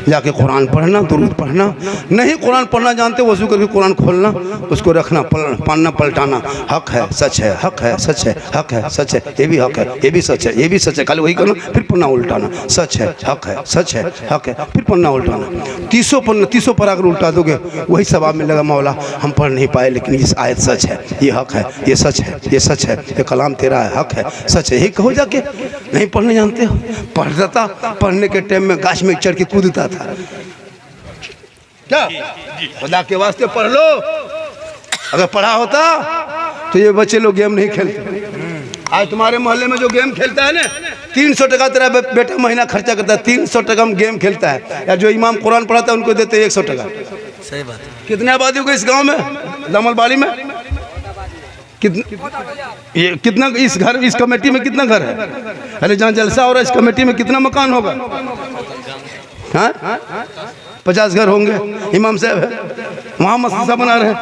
जाके कुरान पढ़ना, दुरूद पढ़ना, नहीं कुरान पढ़ना जानते वज़ू करके कुरान खोलना, उसको रखना, पढ़ना पलटाना, हक है सच है, हक है सच है, हक है सच है, ये भी हक है, ये भी सच है, ये भी सच है, खाली वही करना, फिर पढ़ना उल्टाना, सच है, हक है, सच है, हक है, फिर पढ़ना उल्टाना। 300 पढ़ना, 300 पर अगर उल्टा दोगे वही सवाब मिलेगा। मौला हम पढ़ नहीं पाए, लेकिन ये आयत सच है, ये हक है, ये सच है, ये सच है, ये कलाम तेरा है, हक है, सच है, यही कहो जाके। नहीं पढ़ने जानते हो, पढ़ता था, पढ़ने के टाइम में गाछ में चढ़ के कूदता था। क्या खुदा के वास्ते पढ़ लो, अगर पढ़ा होता तो ये बच्चे लोग गेम नहीं खेलते। आज तुम्हारे मोहल्ले में जो गेम खेलता है ना, 300 टका तेरा बेटा महीना खर्चा करता है, 300 टका में गेम खेलता है, या जो इमाम कुरान पढ़ाता है उनको देते 100 टका। सही बात। कितने आबादी होगी इस गांव में, दमलबाड़ी में? कितना इस घर, इस कमेटी में कितना घर है? अरे जहाँ जलसा हो रहा है इस कमेटी में कितना मकान होगा? हाँ 50 घर होंगे। इमाम साहब है वहाँ मस्जिद बना रहे हैं,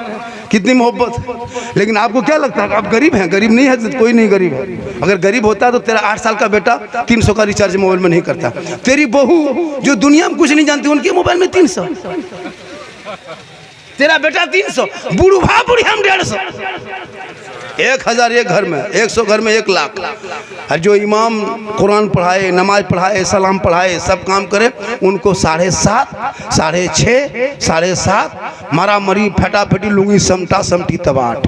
कितनी मोहब्बत। लेकिन आपको क्या लगता है आप गरीब हैं? गरीब नहीं है, कोई नहीं गरीब है। अगर गरीब होता तो तेरा 8 साल का बेटा 300 का रिचार्ज मोबाइल में नहीं करता। तेरी बहू जो दुनिया में कुछ नहीं जानती उनके मोबाइल में 300, तेरा बेटा 300, बूढ़ा बूढ़ी हम 150, 1000 एक घर में, 100 घर में 1 लाख। और जो इमाम कुरान पढ़ाए, नमाज पढ़ाए, सलाम पढ़ाए, सब काम करे, उनको 7.5, 6.5, 7.5 मारा मरी, फटा फटी, लुंगी समटा समटी तबाट।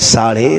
3:30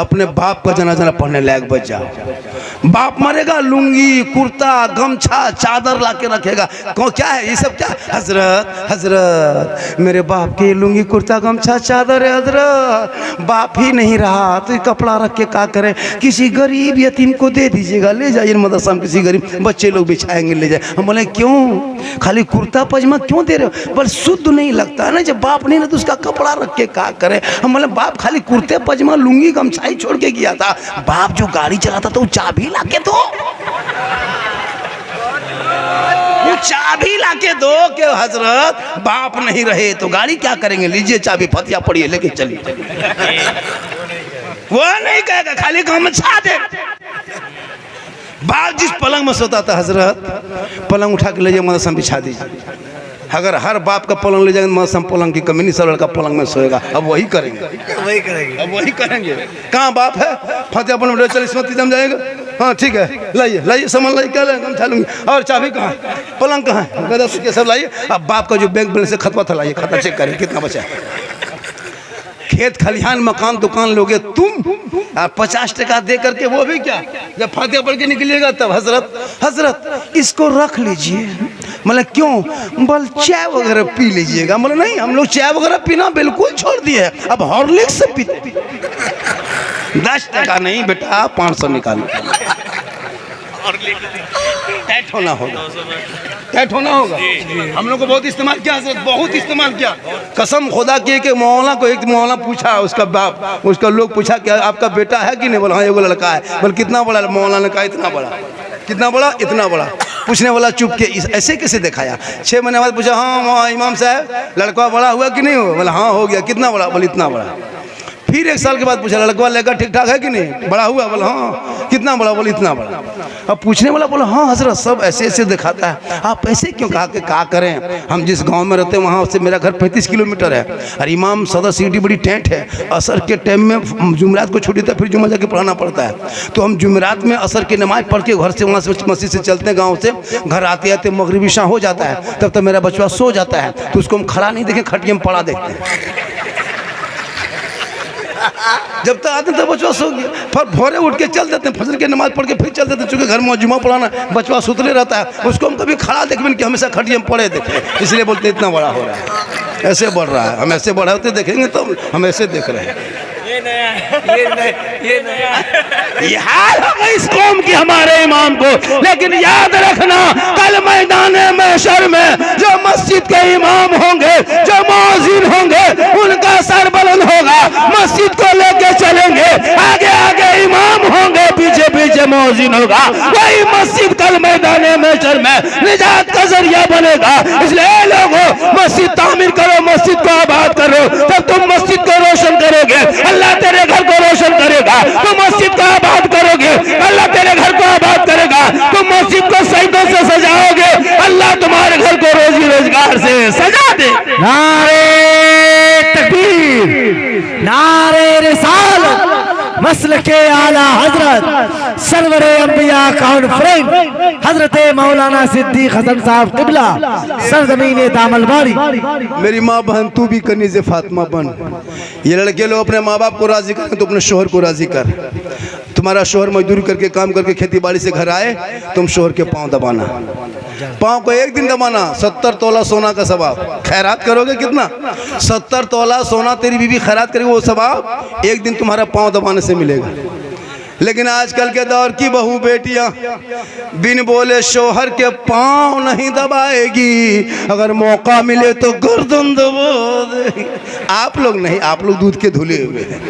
अपने बाप का जनाजा पढ़ने लायक बच जाओ। बाप मरेगा, लुंगी कुर्ता गमछा चादर ला के रखेगा। क्या है ये सब? क्या हजरत हजरत मेरे बाप के लुंगी कुर्ता गमछा चादर है हजरत, बाप ही नहीं रहा तो ये कपड़ा रख के क्या करें? किसी गरीब यतीम को दे दीजिएगा, ले जाइए मदरसा में, किसी गरीब बच्चे लोग बिछाएंगे, ले जाए। हम बोले क्यों खाली कुर्ता पजामा क्यों दे रहे हो? बस शुद्ध नहीं लगता है ना, जब बाप नहीं ना तो उसका कपड़ा रख के क्या करें? हम बोले बाप खाली कुर्ते पजामा लुंगी गमछा ही छोड़ के गया था, बाप जो गाड़ी चलाता था वो चाबी लाके दो, वो चाबी लाके दो कि हजरत बाप नहीं रहे तो गाड़ी क्या करेंगे, लीजिए चाबी फतिया पड़ी है लेके चलिए। वो नहीं कहेगा, खाली गमछा दे। बाप जिस पलंग में सोता था हजरत, पलंग उठा के ले जाए मदरसा में बिछा दीजिए। अगर हर बाप का पलंग ले जाएंगे मदरसा में, पलंग की कमी नहीं, सब लड़का पलंग में सोएगा। अब वही करेंगे, अब वही करेंगे। कहाँ बाप है? फतेह पलंग चल इसमें जम जाएगा। हाँ ठीक है, लाइए लाइए सामान लाइए, क्या लाएंगे? उठा लूंगी। और चाबी कहाँ? पलंग कहाँ है? गदा के सब लाइए। अब बाप का जो बैंक बैलेंस से खतवा था लाइए, खाता चेक करिए कितना बचा है। खेत खलिहान मकान दुकान लोगे तुम, 50 टका दे करके, वो भी क्या जब फातिहा पढ़ के निकलिएगा तब हजरत हजरत इसको रख लीजिए। मतलब क्यों? बोल चाय वगैरह पी लीजिएगा। बोले नहीं, हम लोग चाय वगैरह पीना बिल्कुल छोड़ दिए, अब हॉर्लिक्स से पीते। 10 टका नहीं बेटा, 500 निकालो। टाइट होना होगा, टाइट होना होगा। हम लोग को बहुत इस्तेमाल किया हजरत, बहुत इस्तेमाल किया। कसम खुदा की कि मौलाना को एक मौलाना पूछा, उसका बाप, उसका लोग पूछा कि आपका बेटा है कि नहीं? बोला हाँ एगो लड़का है। बोल कितना बड़ा? मौलाना ने कहा इतना बड़ा। कितना बड़ा? इतना बड़ा। पूछने वाला चुप के ऐसे कैसे दिखाया? 6 महीने बाद पूछा, हाँ इमाम साहब लड़का बड़ा हुआ कि नहीं हुआ? बोला हाँ हो गया। कितना बड़ा? बोले इतना बड़ा। फिर 1 साल के बाद पूछा, लड़का लेकर ठीक ठाक है कि नहीं? बड़ा हुआ? बोला हाँ। कितना बड़ा? बोले इतना बड़ा। अब पूछने वाला बोला हाँ हजरत सब ऐसे ऐसे दिखाता है, आप ऐसे क्यों? कहा कि क्या करें, हम जिस गांव में रहते हैं वहाँ से मेरा घर 35 किलोमीटर है, और इमाम सदर सिटी बड़ी टेंट है। असर के टाइम में जुमेरात को छुट्टी था, फिर जुम्मा जाके पढ़ाना पड़ता है। तो हम जुमेरात में असर की नमाज पढ़ के घर से वहाँ से मस्जिद से चलते हैं गाँव से, घर आते आते मगरिबी शाम हो जाता है, तब तक मेरा बचवा सो जाता है। तो उसको हम खड़ा नहीं देखें, खटिया में पड़ा देखते हैं। जब तक आते तब बचवा सो गया, फिर भोरे उठ के चल देते हैं, फजर की नमाज पढ़ के फिर चल देते हैं। चूँकि घर में जुमा पढ़ाना, बचवा सुतले रहता है, उसको हम कभी खड़ा देखें कि हमेशा खटिया में पड़े देखें, इसलिए बोलते इतना बड़ा हो रहा है, ऐसे बढ़ रहा है। हम ऐसे बड़ा होते देखेंगे तो हम ऐसे देख रहे हैं। ये हाल है इस कौम की, हमारे इमाम को। लेकिन याद रखना, कल मैदान महशर में जो मस्जिद के इमाम होंगे, जो मौजिन होंगे, उनका सर बुलंद होगा, मस्जिद को लेके चलेंगे, आगे आगे इमाम होंगे, पीछे पीछे मौजिन होगा। वही मस्जिद कल मैदान महशर में निजात का जरिया बनेगा। इसलिए लोगों, मस्जिद तामीर करो, मस्जिद को आबाद करो, तब तुम मस्जिद को रोशन करोगे, अल्लाह तेरे घर को रोशन करेगा। तुम मस्जिद को आबाद करोगे, अल्लाह तेरे घर को आबाद करेगा। तुम मस्जिद को सजदों से सजाओगे, अल्लाह तुम्हारे घर को रोजी रोजगार से सजा दे। नारे तकबीर, नारे रिसालत, मसलके आला हजरत सरवरे अंबिया कॉन्फ्रेंस हजरत मौलाना सिद्दीक हसन साहब किबला सरजमीन दामलबाड़ी। मेरी माँ बहन तू भी कनीज़ फातिमा बन। ये लड़के लोग अपने माँ बाप को राजी करें तो अपने शोहर को राजी कर। तुम्हारा शोहर मजदूरी करके काम करके खेती बाड़ी से घर आए, तुम शोहर के पाँव दबाना, पाँव को एक दिन दबाना। 70 तोला सोना का सवाब। खैरात करोगे कितना? 70 तोला सोना तेरी बीवी खैरात करेगी, वो सवाब एक दिन तुम्हारा पाँव दबाने से मिलेगा। लेकिन आजकल के दौर की बहू बेटियां बिन बोले शोहर के पाँव नहीं दबाएगी, अगर मौका मिले तो गर्दन दबा देगी। आप लोग नहीं, आप लोग दूध के धुले हुए हैं।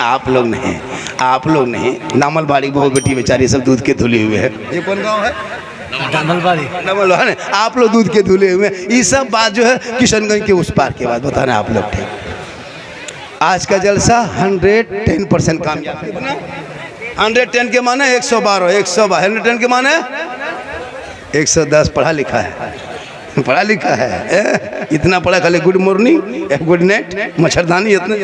आप लोग नहीं, आप लोग नहीं, नामलबाड़ी बहू बेटी बेचारी सब दूध के धुले हुए हैं। ये कौन गाँव है? नामलबाड़ी। आप लोग दूध के धुले हुए हैं। ये सब बात जो है किशनगंज के उस पार के बाद बताना आप लोग। ठीक, आज का जलसा 110% कामयाब। कितना? 110 के माने 112, 112। 110 के माने 110। पढ़ा लिखा है, पढ़ा लिखा है। इतना पढ़ा, खाली गुड मॉर्निंग, गुड नाइट, मच्छरदानी, इतना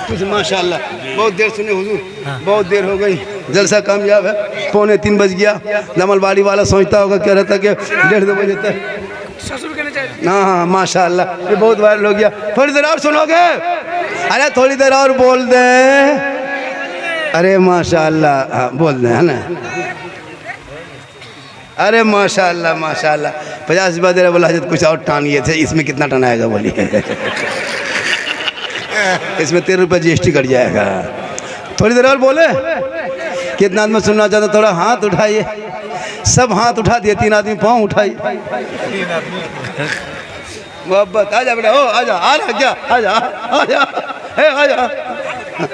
कुछ। माशाल्लाह, बहुत देर सुने हुजूर, बहुत देर हो गई। जलसा कामयाब है। 2:45 बज गया। दमलबाड़ी वाला सोचता होगा क्या रहता कि 1:30-2 बजे तक। हाँ माशाल्लाह, ये बहुत वायरल हो गया। थोड़ी देर और सुनोगे? अरे थोड़ी देर और बोल दे। अरे माशाअल्लाह, हाँ बोल रहे हैं ना, अरे माशाअल्लाह माशाअल्लाह। 50 रुपया दे रहे, बोला हजरत कुछ और टानिए थे, इसमें कितना टनाएगा बोलिए। इसमें 13 रुपये GST कट जाएगा। थोड़ी देर और बोले, कितना आदमी सुनना चाहता, थोड़ा हाथ उठाइए। सब हाथ उठा दिए, 3 आदमी पाँव उठाइए। मोहब्बत, आजा बेटा, ओ आजा, आ रहा क्या, आजा आजा, आजा,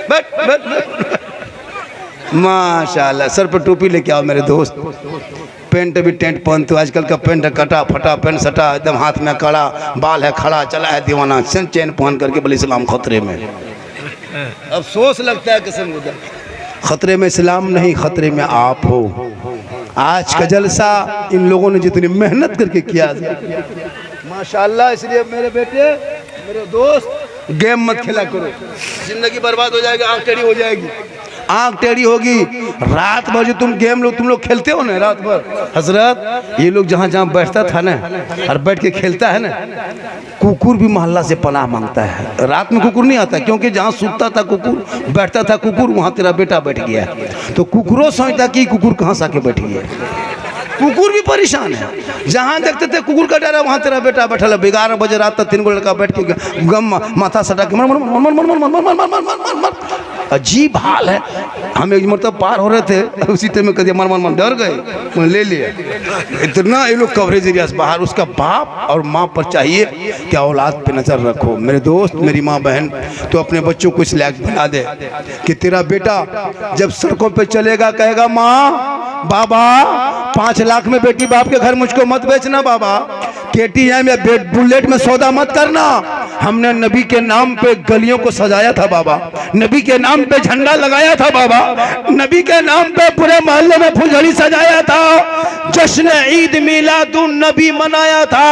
बैठ बैठ बैठ। माशाल्लाह, सर पर टोपी लेके आओ मेरे दोस्त। पेंट भी टेंट पहनते हो, आजकल का पेंट कटा फटा, पेंट सटा, एकदम हाथ में कड़ा, बाल है खड़ा, चला है दीवाना, चेन पहन करके बोले इस्लाम खतरे में। अफसोस लगता है कसम खुदा, खतरे में इस्लाम नहीं, खतरे में आप हो। आज का जलसा इन लोगों ने जितनी मेहनत करके किया माशाल्लाह। इसलिए मेरे बेटे, मेरे दोस्त, गेम मत खेला करो, जिंदगी बर्बाद हो जाएगी, आंख टेढ़ी हो जाएगी, आंख टेढ़ी होगी। रात भर जो तुम लोग खेलते हो ना रात भर, हजरत ये लोग जहाँ जहाँ बैठता था ना और बैठ के खेलता है ना, कुकुर भी मोहल्ला से पनाह मांगता है। रात में कुकुर नहीं आता, क्योंकि जहाँ सूतता था कुकुर, बैठता था कुकुर, वहाँ तेरा बेटा बैठ गया, तो कुकुरों सोचता कि कुकुर कहाँ से आके बैठ गया। कुकुर भी परेशान है, जहाँ देखते थे कुकुर का डर है, वहाँ तेरा बेटा बैठा है। 11 बजे रात तक 3 लड़का बैठ के गम माथा सटा के मर मर मर मर मर मर मर मर मर मर। अजीब हाल है। हम एक मतलब पार हो रहे थे, उसी टाइम में कह मर मर मर, डर गए, ले लिया। इतना ये लोग कवरेज एरिया से बाहर। उसका बाप और माँ पर चाहिए कि औलाद पे नजर रखो। मेरे दोस्त, मेरी माँ बहन, तो अपने बच्चों को इस लायक बना दे कि तेरा बेटा जब सड़कों पे चलेगा कहेगा माँ बाबा 5 लाख में बेटी बाप के घर मुझको मत बेचना बाबा, KTM या बुलेट में सौदा मत करना। हमने नबी के नाम पे गलियों को सजाया था बाबा, नबी के नाम पे झंडा लगाया था बाबा, नबी के नाम पे पूरे मोहल्ले में फुलझड़ी सजाया था, जश्न ईद मिलादुन नबी मनाया था।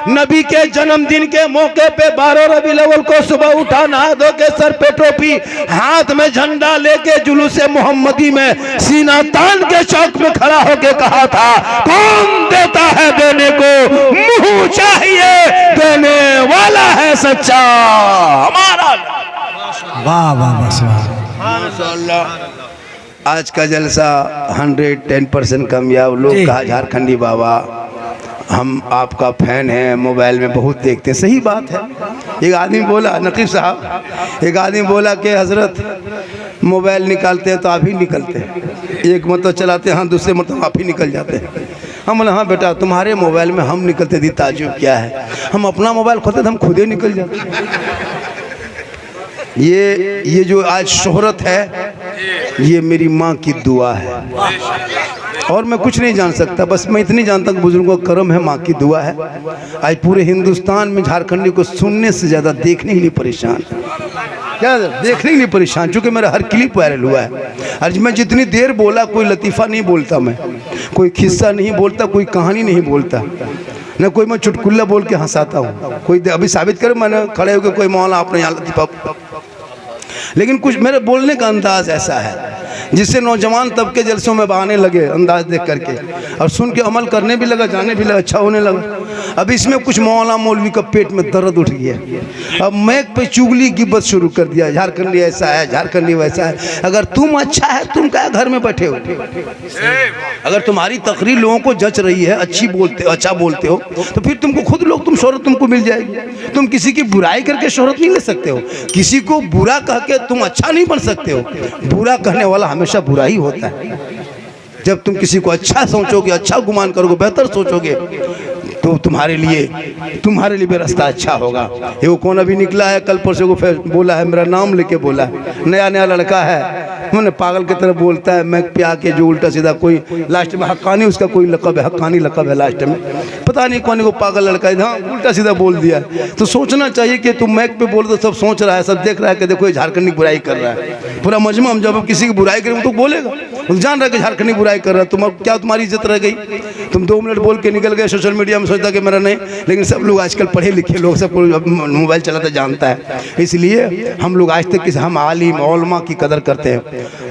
नबी के जन्मदिन के मौके पे 12 रबीउल अव्वल को सुबह उठा, नहा धो के सर पे टोपी, हाथ में झंडा लेके जुलूसे मोहम्मदी में सीना तान के चौक में खड़ा होके कहा था, कौन देता है देने को, मुंह चाहिए देने वाला है सच्चा हमारा। वाह वाह वाह, माशाअल्लाह। आज का जलसा 110% कामयाब। लोग कहा झारखंडी बाबा हम आपका फैन हैं, मोबाइल में बहुत देखते हैं। सही बात है। एक आदमी बोला, नकीब साहब, एक आदमी बोला कि हजरत मोबाइल निकालते हैं तो आप ही निकलते हैं, एक मतलब चलाते हैं, हाँ दूसरे मतलब आप ही निकल जाते हैं। हम बोले हाँ बेटा तुम्हारे मोबाइल में हम निकलते दी ताजुब क्या है, हम अपना मोबाइल खोलते तो हम खुद ही निकल जाते। ये जो आज शोहरत है, ये मेरी माँ की दुआ है, और मैं कुछ नहीं जान सकता। बस मैं इतनी जानता हूँ बुजुर्गों का करम है, माँ की दुआ है। आज पूरे हिंदुस्तान में झारखंडी को सुनने से ज़्यादा देखने के लिए परेशान, क्या देखने के लिए परेशान, चूँकि मेरा हर क्लिप वायरल हुआ है। आज मैं जितनी देर बोला, कोई लतीफ़ा नहीं बोलता, मैं कोई किस्सा नहीं बोलता, कोई कहानी नहीं बोलता, न कोई मैं चुटकुल्ला बोल के हंसाता हूँ। कोई अभी साबित करे मैंने खड़े होकर कोई मौला आपने यहाँ लतीफ़ा, लेकिन कुछ मेरे बोलने का अंदाज़ ऐसा है जिससे नौजवान तबके जलसों में बहाने लगे अंदाज देख करके, और सुन के अमल करने भी लगा, जाने भी लगा, अच्छा होने लगा। अब इसमें कुछ मौला मौलवी का पेट में दर्द उठ गया। अब मैक पे चुगली गिब्बत शुरू कर दिया, झारखंडी ऐसा है, झारखंडी वैसा है। अगर तुम अच्छा है, तुम क्या घर में बैठे हो? अगर तुम्हारी तकरीर लोगों को जच रही है, अच्छी बोलते हो, अच्छा बोलते हो, तो फिर तुमको खुद लोग, तुम शोहरत तुमको मिल जाएगी। तुम किसी की बुराई करके शोहरत नहीं ले सकते हो, किसी को बुरा कह के तुम अच्छा नहीं बन सकते हो। बुरा कहने वाला हमेशा बुरा ही होता है। जब तुम किसी को अच्छा सोचोगे, अच्छा गुमान करोगे, बेहतर सोचोगे, तो तुम्हारे लिए भी रास्ता अच्छा होगा। ये वो कौन अभी निकला है, कल परसों को फिर बोला है, मेरा नाम लेके बोला है, नया लड़का है, मैंने पागल की तरह बोलता है, मैं पे आके जो उल्टा सीधा, कोई लास्ट में हक्कानी, उसका कोई लक़ब है, हक्कानी लक़ब है लास्ट में, पता नहीं कौन को पागल लड़का है, हाँ उल्टा सीधा बोल दिया। तो सोचना चाहिए कि तुम मैक पे बोल, तो सब सोच रहा है, सब देख रहा है कि देखो ये झारखंडी बुराई कर रहा है। पूरा मजमा, हम जब किसी की बुराई करें तो बोलेगा, जान रहा है कि झारखंडी बुराई कर रहा है। तुम क्या तुम्हारी इज्जत रह गई? तुम 2 मिनट बोल के निकल गए सोशल मीडिया में, सोचता कि मेरा नहीं, लेकिन सब लोग आजकल पढ़े लिखे लोग, सब मोबाइल चलाता जानता है। इसलिए हम लोग आज तक हम आलिम उलमा की कदर करते हैं।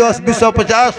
10, 20, 50,